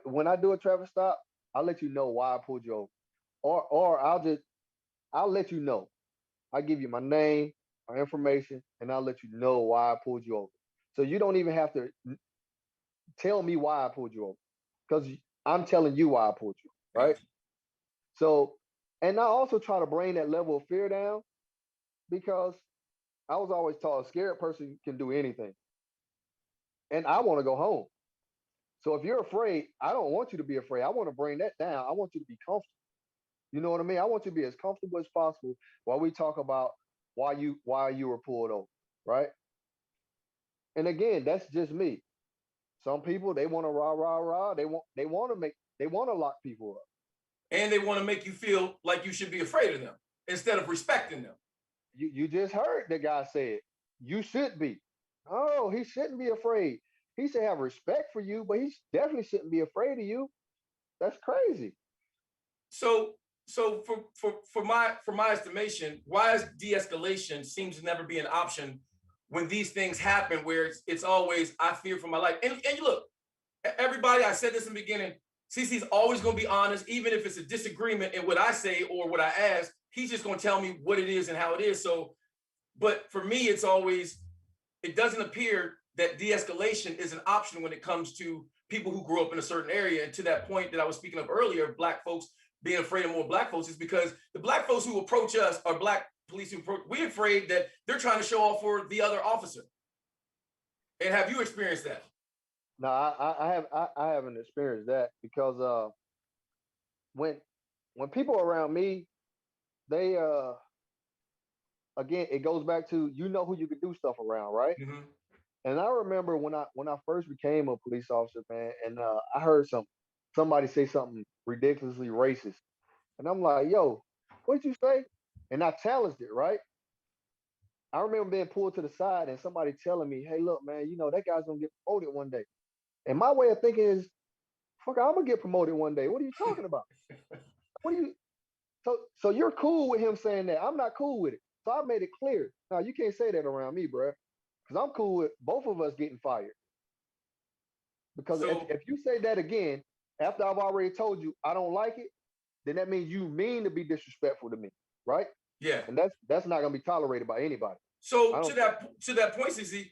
when I do a traffic stop, I'll let you know why I pulled you over, or I'll let you know. I'll give you my name, my information, and I'll let you know why I pulled you over. So you don't even have to tell me why I pulled you over, because I'm telling you why I pulled you, right? Gotcha. So, and I also try to bring that level of fear down because I was always taught a scared person can do anything, and I want to go home. So if you're afraid, I don't want you to be afraid. I want to bring that down. I want you to be comfortable. You know what I mean? I want you to be as comfortable as possible while we talk about why you were pulled over, right? And again, that's just me. Some people they want to rah rah rah. They want to lock people up. And they want to make you feel like you should be afraid of them instead of respecting them. You just heard the guy say it. You should be. Oh, he shouldn't be afraid. He should have respect for you, but he definitely shouldn't be afraid of you. That's crazy. So for my estimation, why is de-escalation seems to never be an option when these things happen where it's always I fear for my life. And you look, everybody, I said this in the beginning, CC's always going to be honest, even if it's a disagreement in what I say or what I ask, he's just going to tell me what it is and how it is. So, but for me, it doesn't appear that de-escalation is an option when it comes to people who grew up in a certain area. And to that point that I was speaking of earlier, black folks being afraid of more black folks is because the black folks who approach us are black police who approach, we're afraid that they're trying to show off for the other officer. And have you experienced that? No, I haven't experienced that because when when people around me, they again it goes back to who you could do stuff around, right? Mm-hmm. And I remember when I first became a police officer, man, and I heard somebody say something ridiculously racist, and I'm like, yo, what'd you say? And I challenged it, right? I remember being pulled to the side and somebody telling me, hey, look, man, that guy's gonna get promoted one day. And my way of thinking is, fuck, I'm gonna get promoted one day. What are you talking about? What are you? So you're cool with him saying that? I'm not cool with it. So I made it clear. Now you can't say that around me, bro, because I'm cool with both of us getting fired. Because if, So if you say that again after I've already told you I don't like it, then that means you mean to be disrespectful to me, right? yeah. And that's not gonna be tolerated by anybody. So I don't. to that point, CC,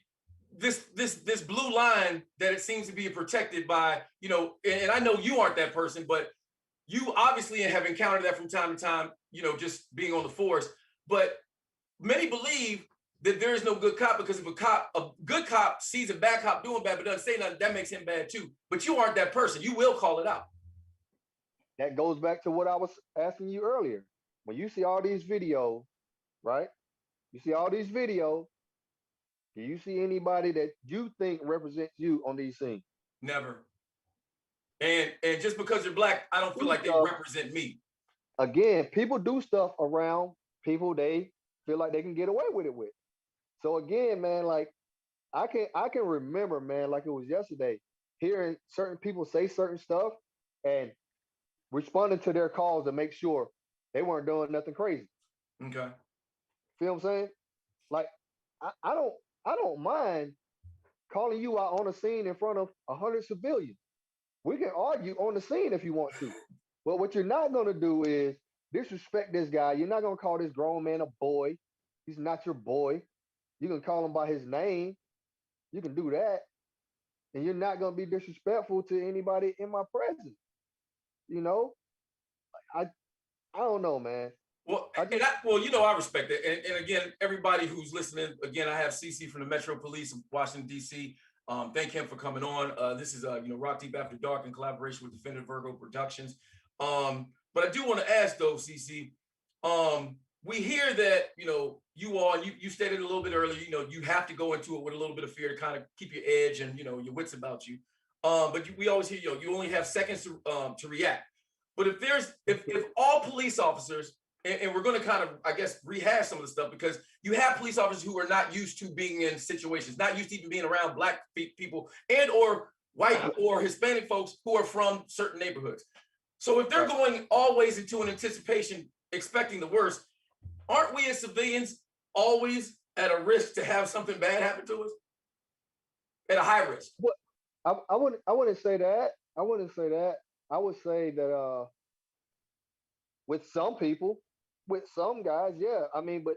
this blue line that it seems to be protected by, and I know you aren't that person, but you obviously have encountered that from time to time, just being on the force. But many believe that there is no good cop because if a good cop sees a bad cop doing bad but doesn't say nothing, that makes him bad too. But you aren't that person. You will call it out. That goes back to what I was asking you earlier. When you see all these videos, right? You see all these videos. Do you see anybody that you think represents you on these scenes? Never. And just because you're black, I don't feel Do like they stuff represent me. again. People do stuff around people they feel like they can get away with it with. So again, man, like I can remember, man, like it was yesterday, hearing certain people say certain stuff and responding to their calls to make sure they weren't doing nothing crazy. Okay. Feel what I'm saying? Like I don't mind calling you out on a scene in front of 100 civilians. We can argue on the scene if you want to. But what you're not going to do is disrespect this guy. You're not going to call this grown man a boy. He's not your boy. You can call him by his name. You can do that. And you're not going to be disrespectful to anybody in my presence. You know, I I don't know, man. Well, I just I respect it. And again, everybody who's listening, again, I have CC from the Metro Police of Washington, D.C. Thank him for coming on. This is Rock Deep After Dark in collaboration with Definitive Virgo Productions. But I do want to ask though, CC, we hear that you stated a little bit earlier, you have to go into it with a little bit of fear to kind of keep your edge and your wits about you. But we always hear you only have seconds to react. But if all police officers, and we're going to kind of, I guess, rehash some of the stuff, because you have police officers who are not used to being in situations, not used to even being around Black people and or white or Hispanic folks who are from certain neighborhoods. So if they're going always into an anticipation, expecting the worst, aren't we as civilians always at a risk to have something bad happen to us? At a high risk? I wouldn't say that. I wouldn't say that. I would say that with some people, with some guys, yeah. I mean, but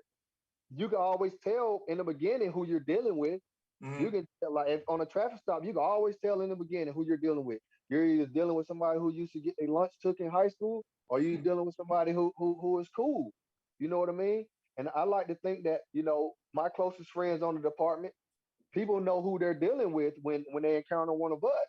you can always tell in the beginning who you're dealing with. Mm-hmm. You can like if on a traffic stop, you can always tell in the beginning who you're dealing with. You're either dealing with somebody who used to get their lunch took in high school, or you're dealing with somebody who is cool. You know what I mean? And I like to think that my closest friends on the department, people know who they're dealing with when they encounter one of us.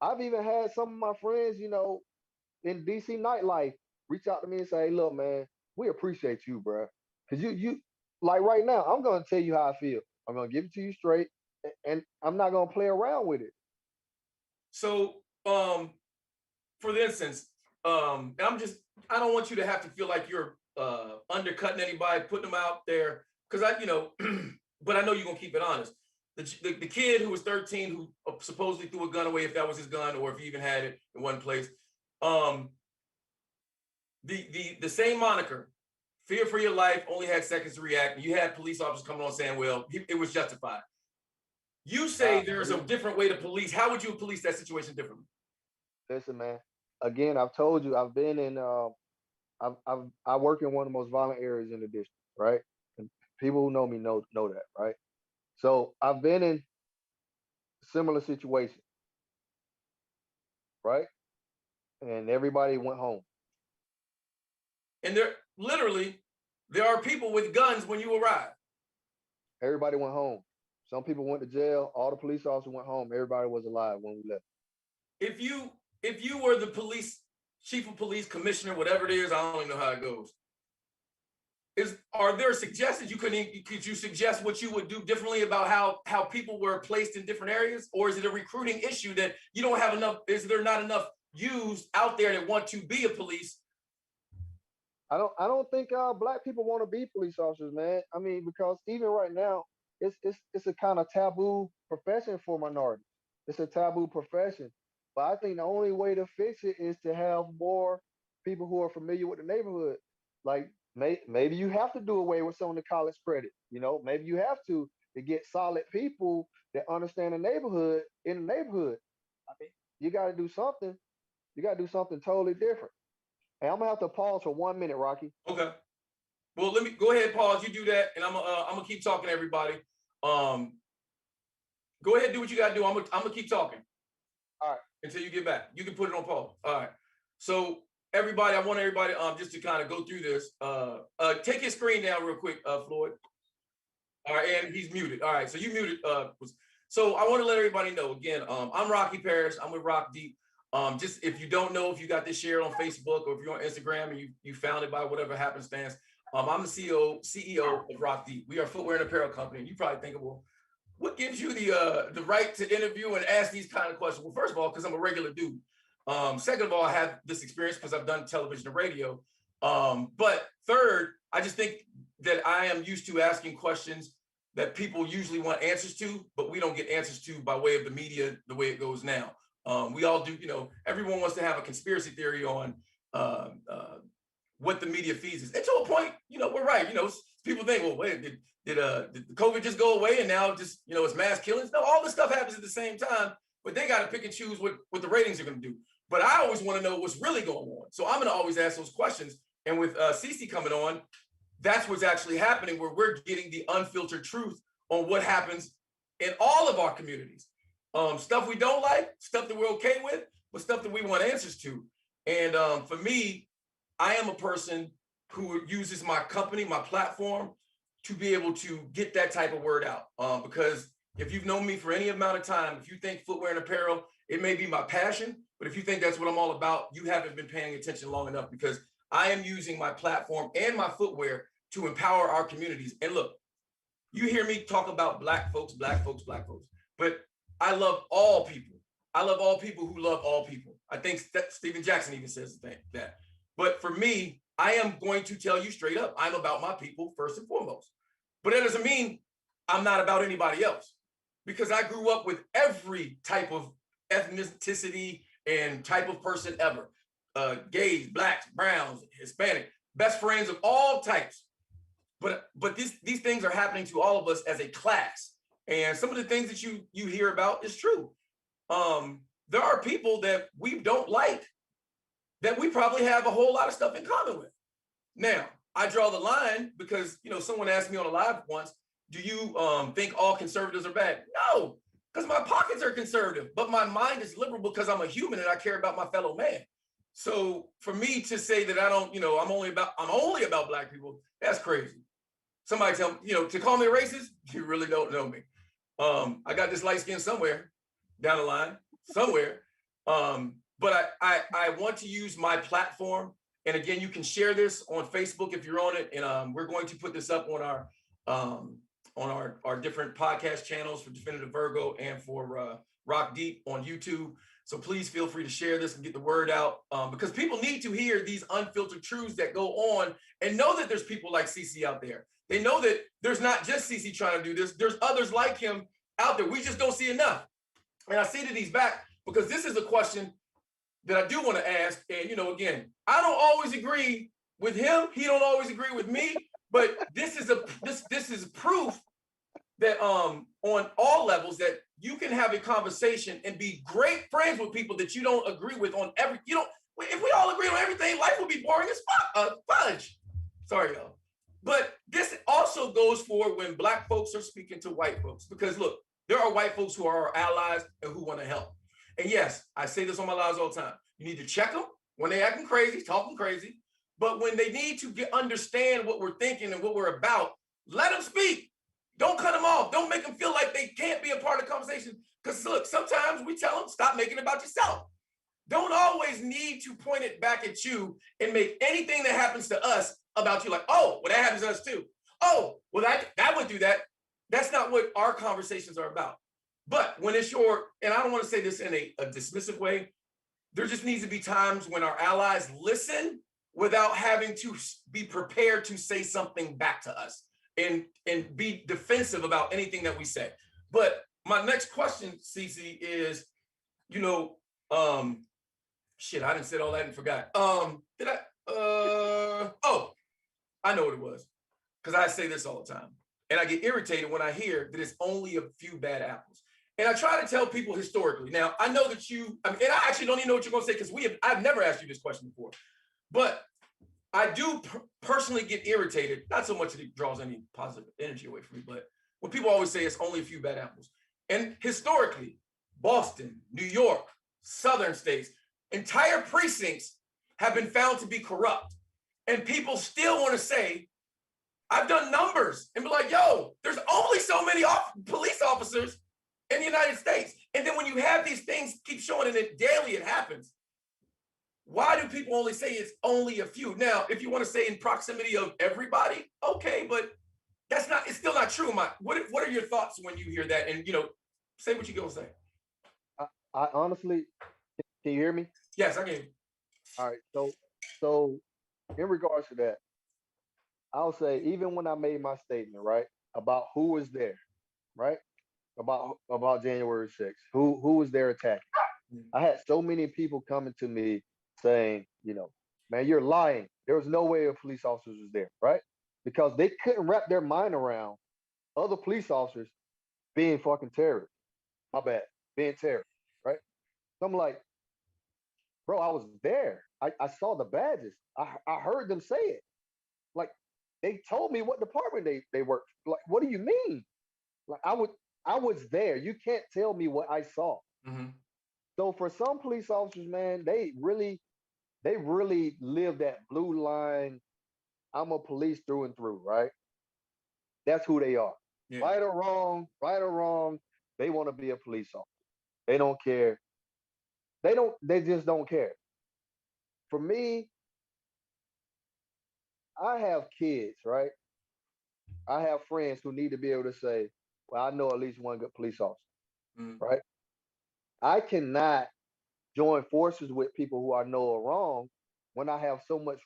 I've even had some of my friends, in DC nightlife reach out to me and say, hey, look, man, we appreciate you, bro. Because you like right now, I'm going to tell you how I feel. I'm going to give it to you straight, and I'm not going to play around with it. So, for instance, and I don't want you to have to feel like you're undercutting anybody, putting them out there, because but I know you're going to keep it honest. The kid who was 13 who supposedly threw a gun away, if that was his gun or if he even had it in one place, the same moniker, fear for your life, only had seconds to react. And you had police officers coming on saying, well, it was justified. You say there's a different way to police. How would you police that situation differently? Listen, man. Again, I've told you, I've been in. I work in one of the most violent areas in the district, right? And people who know me know that, right? So I've been in similar situations, right? And everybody went home. And there are people with guns when you arrive. Everybody went home. Some people went to jail. All the police officers went home. Everybody was alive when we left. If you were the police chief of police, commissioner, whatever it is, I don't even know how it goes. Are there suggestions could you suggest what you would do differently about how people were placed in different areas? Or is it a recruiting issue that you don't have enough? Is there not enough youths out there that want to be a police? I don't think Black people want to be police officers, man. I mean, because even right now, it's a kind of taboo profession for minorities. It's a taboo profession. But I think the only way to fix it is to have more people who are familiar with the neighborhood. Like maybe you have to do away with some of the college credit. Maybe you have to get solid people that understand the neighborhood in the neighborhood. I mean, you got to do something. You got to do something totally different. Hey, I'm gonna have to pause for 1 minute, Rocky. Okay. Well, let me go ahead, pause. You do that, and I'm gonna keep talking to everybody. Go ahead, do what you gotta do. I'm gonna keep talking. All right. Until you get back. You can put it on pause. All right. So everybody, I want everybody just to kind of go through this. Take your screen down real quick, Floyd. All right, and he's muted. All right, so you muted. So I want to let everybody know again. I'm Rocky Parrish. I'm with Rock Deep. Just if you don't know, if you got this shared on Facebook or if you're on Instagram and you found it by whatever happenstance, I'm the CEO of Rock Deep. We are a footwear and apparel company. And you probably think, well, what gives you the right to interview and ask these kind of questions? Well, first of all, because I'm a regular dude. Second of all, I have this experience because I've done television and radio. But third, I just think that I am used to asking questions that people usually want answers to, but we don't get answers to by way of the media, the way it goes now. We all do, everyone wants to have a conspiracy theory on what the media feeds us. And to a point, we're right. People think, well, wait, did COVID just go away and now just, it's mass killings? No, all this stuff happens at the same time, but they got to pick and choose what the ratings are going to do. But I always want to know what's really going on. So I'm going to always ask those questions. And with Cece coming on, that's what's actually happening, where we're getting the unfiltered truth on what happens in all of our communities. Stuff we don't like, stuff that we're okay with, but stuff that we want answers to. And for me, I am a person who uses my company, my platform, to be able to get that type of word out. Because If you've known me for any amount of time, if you think footwear and apparel, it may be my passion, but if you think that's what I'm all about, you haven't been paying attention long enough, because I am using my platform and my footwear to empower our communities. And look, you hear me talk about black folks, black folks, black folks, but I love all people. I love all people who love all people. I think Stephen Jackson even says that. But for me, I am going to tell you straight up, I'm about my people first and foremost. But that doesn't mean I'm not about anybody else, because I grew up with every type of ethnicity and type of person ever. Gays, blacks, browns, Hispanic, best friends of all types. But these things are happening to all of us as a class. And some of the things that you hear about is true. There are people that we don't like that we probably have a whole lot of stuff in common with. Now, I draw the line because, someone asked me on a live once, do you think all conservatives are bad? No, because my pockets are conservative, but my mind is liberal because I'm a human and I care about my fellow man. So for me to say that I don't, I'm only about black people, that's crazy. Somebody tell me, to call me a racist, you really don't know me. I got this light skin somewhere down the line, somewhere. But I want to use my platform. And again, you can share this on Facebook if you're on it. And we're going to put this up on our different podcast channels for Definitive Virgo and for Rock Deep on YouTube. So please feel free to share this and get the word out, because people need to hear these unfiltered truths that go on and know that there's people like CC out there. They know that there's not just CC trying to do this. There's others like him out there. We just don't see enough. And I see that he's back because this is a question that I do want to ask. And, again, I don't always agree with him. He don't always agree with me. But this is proof that on all levels that you can have a conversation and be great friends with people that you don't agree with on every. If we all agree on everything, life would be boring as fudge. Sorry, y'all. But this also goes for when black folks are speaking to white folks, because look, there are white folks who are our allies and who want to help. And yes, I say this on my lives all the time. You need to check them when they're acting crazy, talking crazy. But when they need to understand what we're thinking and what we're about, let them speak. Don't cut them off. Don't make them feel like they can't be a part of the conversation. Because look, sometimes we tell them, stop making it about yourself. Don't always need to point it back at you and make anything that happens to us about you. Like, oh, well, that happens to us too. Oh, well, that would do that. That's not what our conversations are about. But when it's and I don't want to say this in a dismissive way, there just needs to be times when our allies listen without having to be prepared to say something back to us and be defensive about anything that we say. But my next question, Cece, is, shit, I didn't say all that and forgot. Did I? Oh, I know what it was. Because I say this all the time. And I get irritated when I hear that it's only a few bad apples. And I try to tell people historically. Now, I know that and I actually don't even know what you're going to say, because I've never asked you this question before. But I do personally get irritated, not so much that it draws any positive energy away from me, but when people always say it's only a few bad apples. And historically, Boston, New York, southern states, entire precincts have been found to be corrupt. And people still want to say, I've done numbers and be like, yo, there's only so many police officers in the United States. And then when you have these things keep showing, and it daily it happens, why do people only say it's only a few? Now, if you want to say in proximity of everybody, okay, but it's still not true. What are your thoughts when you hear that? And, say what you're going to say. I honestly, can you hear me? Yes, I can. All right. So in regards to that, I'll say, even when I made my statement, right, about who was there, right, about January 6th, who was there attacking, I had so many people coming to me saying, man, you're lying. There was no way a police officer was there, right? Because they couldn't wrap their mind around other police officers being fucking terrorists. My bad, being terrorists, right? So I'm like, bro, I was there. I saw the badges. I heard them say it. Like, they told me what department they worked. Like, what do you mean? Like, I was there. You can't tell me what I saw. Mm-hmm. So for some police officers, man, they really live that blue line. I'm a police through and through, right? That's who they are. Yeah. Right or wrong, they want to be a police officer. They don't care. They just don't care. For me, I have kids, right? I have friends who need to be able to say, well, I know at least one good police officer, Mm-hmm. right? I cannot join forces with people who I know are wrong when I have so much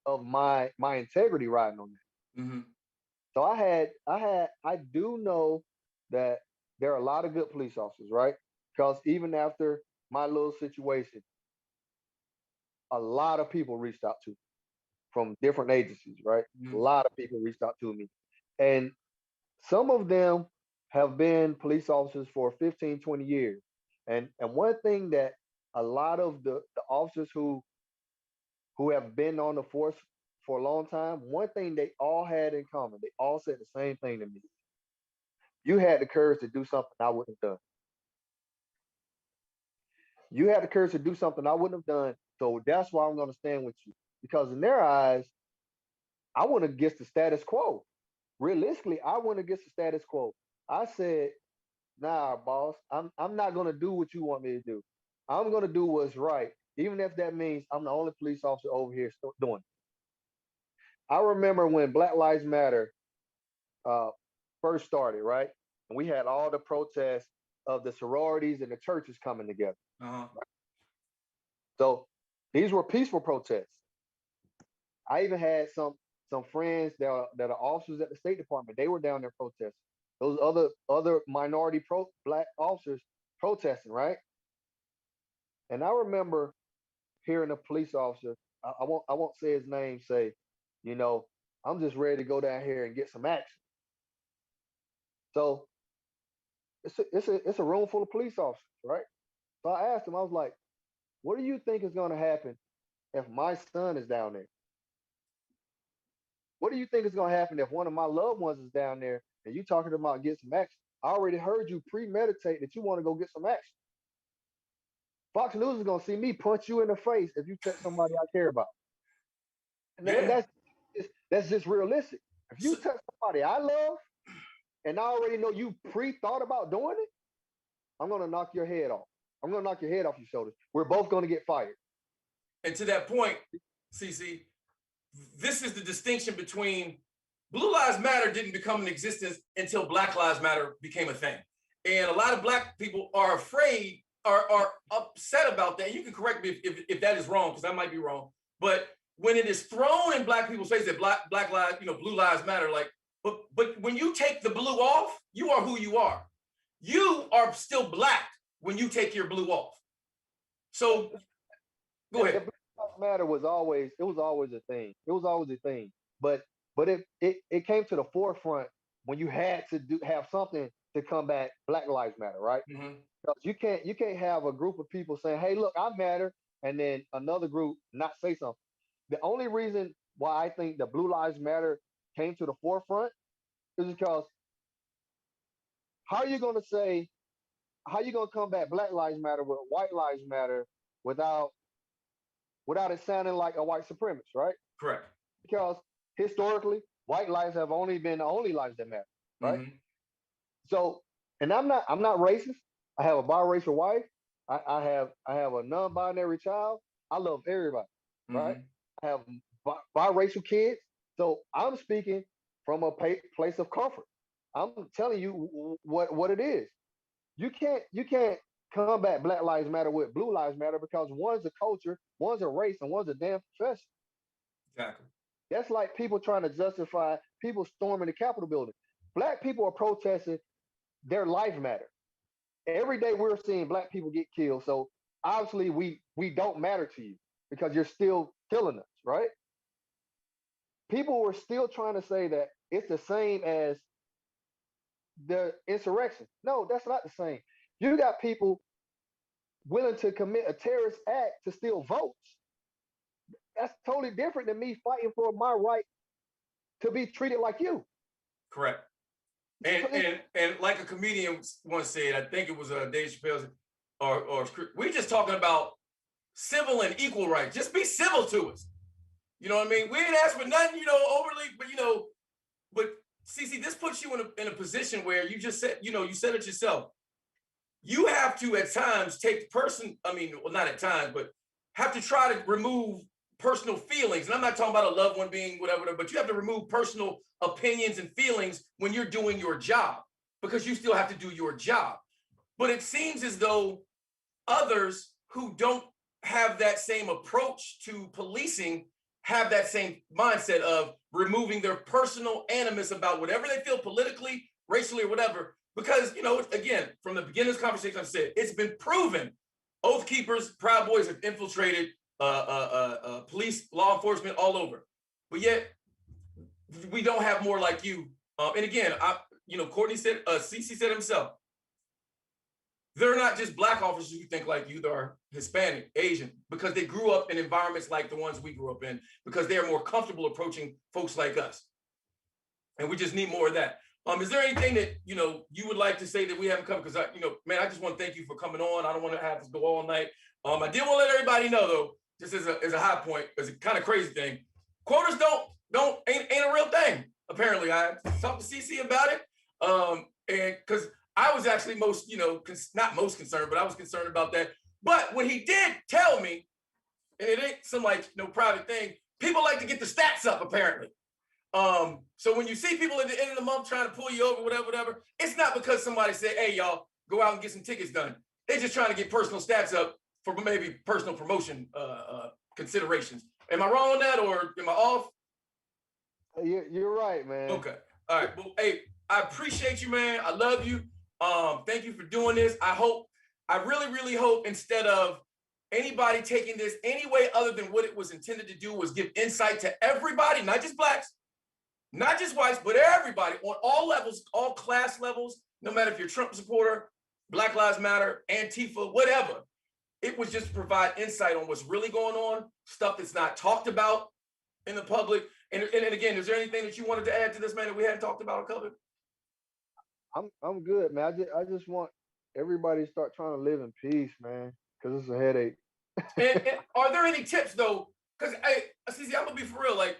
of my integrity riding on that. Mm-hmm. So I do know that there are a lot of good police officers, right? Because even after my little situation, a lot of people reached out to me from different agencies, right? A Mm-hmm. lot of people reached out to me. And some of them have been police officers for 15, 20 years. And one thing that a lot of the officers who have been on the force for a long time, one thing they all had in common, they all said the same thing to me. You had the courage to do something I wouldn't have done. You had the courage to do something I wouldn't have done. So that's why I'm going to stand with you. Because in their eyes, I went against the status quo. Realistically, I went against the status quo. I said, nah, boss, I'm not gonna do what you want me to do. I'm gonna do what's right, even if that means I'm the only police officer over here doing it. I remember when Black Lives Matter uh, first started, right? And we had all the protests of the sororities and the churches coming together. Uh-huh. So these were peaceful protests. I even had some friends that are officers at the State Department. They were down there protesting. Those other minority black officers protesting, right? And I remember hearing a police officer, I won't say his name, say, you know, I'm just ready to go down here and get some action. So it's a room full of police officers, right? So I asked him, I was like, what do you think is going to happen if my son is down there? What do you think is going to happen if one of my loved ones is down there and you talking about get some action? I already heard you premeditate that you want to go get some action. Fox News is going to see me punch you in the face if you touch somebody I care about. And Yeah. that's just realistic. If you So, touch somebody I love and I already know you pre-thought about doing it, I'm gonna knock your head off. I'm gonna knock your head off your shoulders. We're both gonna get fired. and to that point, CC, this is the distinction between Blue Lives Matter didn't become an existence until Black Lives Matter became a thing. And a lot of Black people are afraid, are upset about that. And you can correct me if that is wrong, because I might be wrong. But when it is thrown in Black people's face that Black Lives, Blue Lives Matter, like, but when you take the blue off, you are who you are. You are still Black when you take your blue off. So go The ahead. Black Lives Matter was always a thing. It was always a thing. But it came to the forefront when you had to have something to combat Black Lives Matter, right? Mm-hmm. Because you can't have a group of people saying, "Hey, look, I matter," and then another group not say something. The only reason why I think the Blue Lives Matter came to the forefront is because how are you going to say how are you going to combat Black Lives Matter with White Lives Matter without it sounding like a white supremacist, right? Correct. Because historically, white lives have only been the only lives that matter, right? Mm-hmm. So, and I'm not racist. I have a biracial wife. I have a non-binary child. I love everybody, right? Mm-hmm. I have biracial kids. So I'm speaking from a place of comfort. I'm telling you what it is. You can't combat Black Lives Matter with Blue Lives Matter because one's a culture, one's a race, and one's a damn profession. Exactly. That's like people trying to justify people storming the Capitol building. Black people are protesting their life matter. Every day we're seeing black people get killed. So obviously we don't matter to you because you're still killing us, right? People were still trying to say that it's the same as the insurrection. No, that's not the same. You got people willing to commit a terrorist act to steal votes. That's totally different than me fighting for my right to be treated like you. Correct. So And like a comedian once said, I think it was Dave Chappelle, or we're just talking about civil and equal rights. Just be civil to us. You know what I mean? We ain't asked for nothing, overly, but but CC, this puts you in a position where you just said, you said it yourself. You have to at times take the person, I mean, well, not at times, but have to try to remove personal feelings. And I'm not talking about a loved one being whatever, but you have to remove personal opinions and feelings when you're doing your job, because you still have to do your job. But it seems as though others who don't have that same approach to policing have that same mindset of removing their personal animus about whatever they feel politically, racially, or whatever. Because, again, from the beginning of this conversation, I've said it's been proven Oath Keepers, Proud Boys have infiltrated police, law enforcement all over. But yet, we don't have more like you. And again, Courtney said, CC said himself, they're not just black officers who think like you, they're Hispanic, Asian, because they grew up in environments like the ones we grew up in, because they are more comfortable approaching folks like us. And we just need more of that. Is there anything that, you would like to say that we haven't covered? Because, I just want to thank you for coming on. I don't want to have this go all night. I did want to let everybody know, though, just as a high point, as a kind of crazy thing, quotas ain't a real thing. Apparently, I talked to CC about it. And because I was actually not most concerned, but I was concerned about that. But when he did tell me, and it ain't some private thing, people like to get the stats up, apparently. So when you see people at the end of the month trying to pull you over, whatever, it's not because somebody said, hey, y'all, go out and get some tickets done. They're just trying to get personal stats up for maybe personal promotion considerations. Am I wrong on that, or am I off? You're right, man. Okay. All right. Well, hey, I appreciate you, man. I love you. Thank you for doing this. I really, really hope, instead of anybody taking this any way other than what it was intended to do, was give insight to everybody, not just blacks, not just whites, but everybody on all levels, all class levels, no matter if you're a Trump supporter, Black Lives Matter, Antifa, whatever. It was just to provide insight on what's really going on, stuff that's not talked about in the public. And again, is there anything that you wanted to add to this, man, that we hadn't talked about or covered? I'm good, man. I just want everybody to start trying to live in peace, man, because it's a headache. And are there any tips though? Because CC, I'm gonna be for real. Like,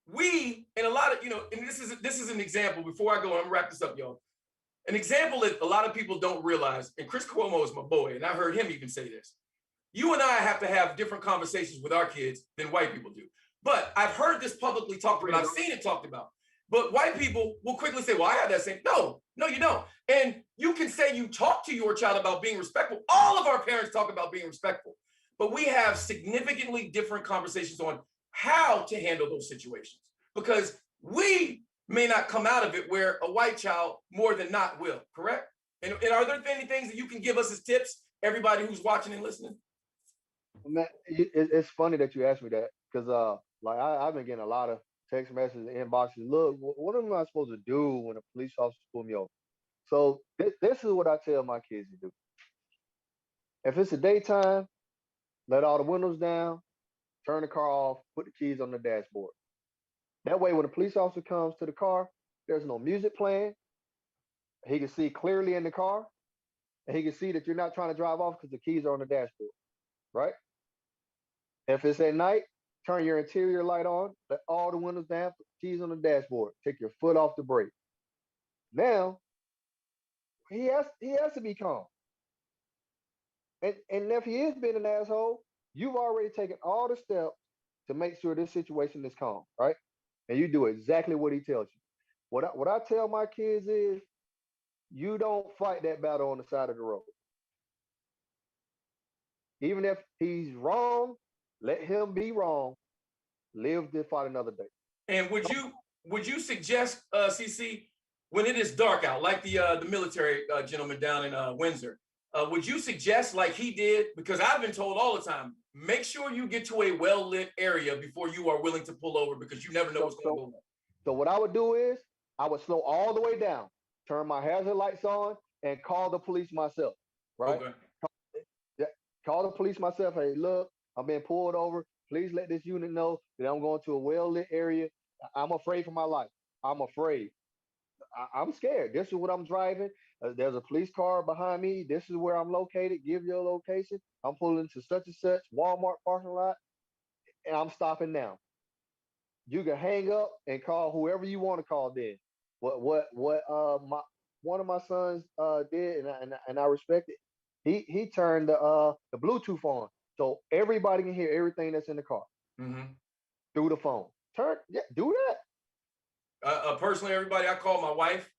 we and a lot of and this is an example. Before I go, I'm gonna wrap this up, y'all. An example that a lot of people don't realize, and Chris Cuomo is my boy, and I heard him even say this. You and I have to have different conversations with our kids than white people do. But I've heard this publicly talked about. I've seen it talked about. But white people will quickly say, well, I have that same. No, you don't. And you can say you talk to your child about being respectful. All of our parents talk about being respectful. But we have significantly different conversations on how to handle those situations, because we may not come out of it where a white child more than not will, correct? And are there any things that you can give us as tips, everybody who's watching and listening? Man, it's funny that you asked me that, because like I've been getting a lot of text messages, inboxes. Look, what am I supposed to do when a police officer pull me over? So this is what I tell my kids to do. If it's the daytime, let all the windows down, turn the car off, put the keys on the dashboard. That way, when a police officer comes to the car, there's no music playing. He can see clearly in the car, and he can see that you're not trying to drive off because the keys are on the dashboard, right? If it's at night, turn your interior light on, let all the windows down, put the keys on the dashboard, take your foot off the brake. Now, he has to be calm. And if he is being an asshole, you've already taken all the steps to make sure this situation is calm, right? And you do exactly what he tells you. What I tell my kids is, you don't fight that battle on the side of the road. Even if he's wrong, let him be wrong. Live to fight another day. And would you suggest, CC, when it is dark out, like the military gentleman down in Windsor, would you suggest, like he did? Because I've been told all the time, make sure you get to a well-lit area before you are willing to pull over, because you never know what's going to go on. So what I would do is, I would slow all the way down, turn my hazard lights on, and call the police myself, right? Okay. Call the police myself. Hey, look, I'm being pulled over. Please let this unit know that I'm going to a well-lit area. I'm afraid for my life. I'm afraid. I'm scared. This is what I'm driving. There's a police car behind me. This is where I'm located. Give your location. I'm pulling to such and such Walmart parking lot, and I'm stopping now. you can hang up and call whoever you want to call. Then what my one of my sons did, and I respect it. He turned the Bluetooth on, so everybody can hear everything that's in the car Mm-hmm. through the phone. Turn, yeah, do that. Personally, everybody, I call my wife,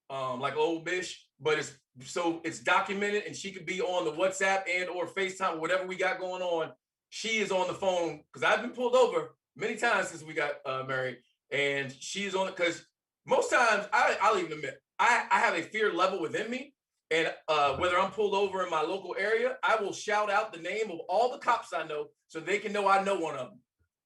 like old bish, but it's documented, and she could be on the WhatsApp and or FaceTime or whatever we got going on. She is on the phone because I've been pulled over many times since we got married, and she is on it because most times I'll even admit I have a fear level within me, and whether I'm pulled over in my local area, I will shout out the name of all the cops I know so they can know I know one of them.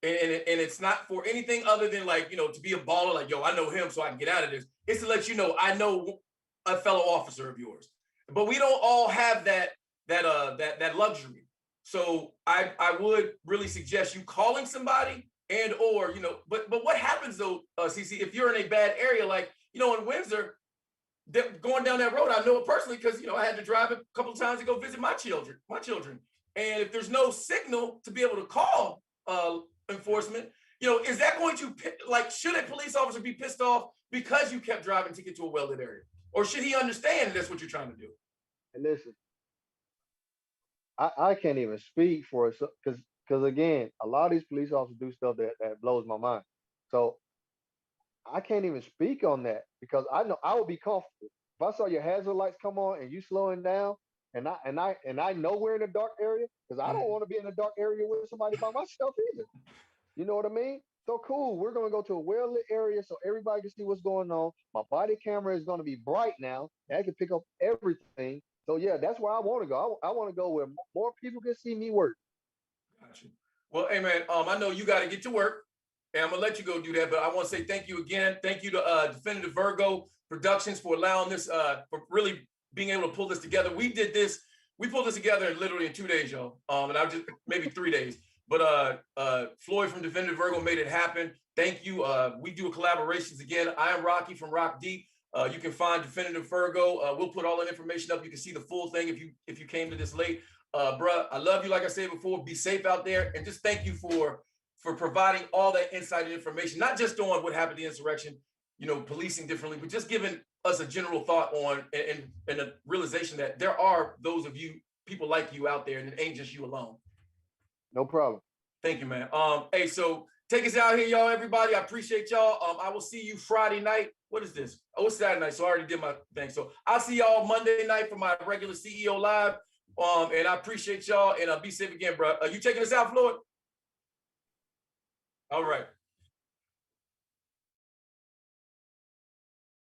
And it's not for anything other than like, to be a baller, like, yo, I know him so I can get out of this. It's to let you know I know a fellow officer of yours. But we don't all have that luxury. So I would really suggest you calling somebody and or, but what happens though, CC, if you're in a bad area, like, in Windsor, going down that road, I know it personally because I had to drive a couple of times to go visit my children. And if there's no signal to be able to call enforcement, is that going to should a police officer be pissed off because you kept driving to get to a well-lit area, or should he understand that's what you're trying to do? And listen, I can't even speak for it because again, a lot of these police officers do stuff that blows my mind. So I can't even speak on that because I know I would be comfortable if I saw your hazard lights come on and you slowing down, and I know we're in a dark area because I don't Mhm. want to be in a dark area with somebody by myself either. You know what I mean? So cool. We're gonna go to a well lit area so everybody can see what's going on. My body camera is gonna be bright now, and I can pick up everything. So yeah, that's where I want to go. I want to go where more people can see me work. Gotcha. Well, hey man, I know you got to get to work, and I'm gonna let you go do that. But I want to say thank you again. Thank you to Definitive Virgo Productions for allowing this, for really being able to pull this together. We pulled this together literally in 2 days, y'all. And I just maybe 3 days. But Floyd from Definitive Virgo made it happen. Thank you. We do collaborations again. I am Rocky from Rock Deep. You can find Definitive Virgo. We'll put all that information up. You can see the full thing if you came to this late. Bruh, I love you. Like I said before, be safe out there, and just thank you for providing all that insight and information, not just on what happened to the insurrection, policing differently, but just giving us a general thought on and a realization that there are those of you people like you out there, and it ain't just you alone. No problem. Thank you, man. Hey, so take us out here, y'all. Everybody, I appreciate y'all. I will see you Friday night. What is this? Oh, it's Saturday night, so I already did my thing. So I'll see y'all Monday night for my regular CEO live. And I appreciate y'all, and be safe again, bro. You taking us out, Floyd? All right.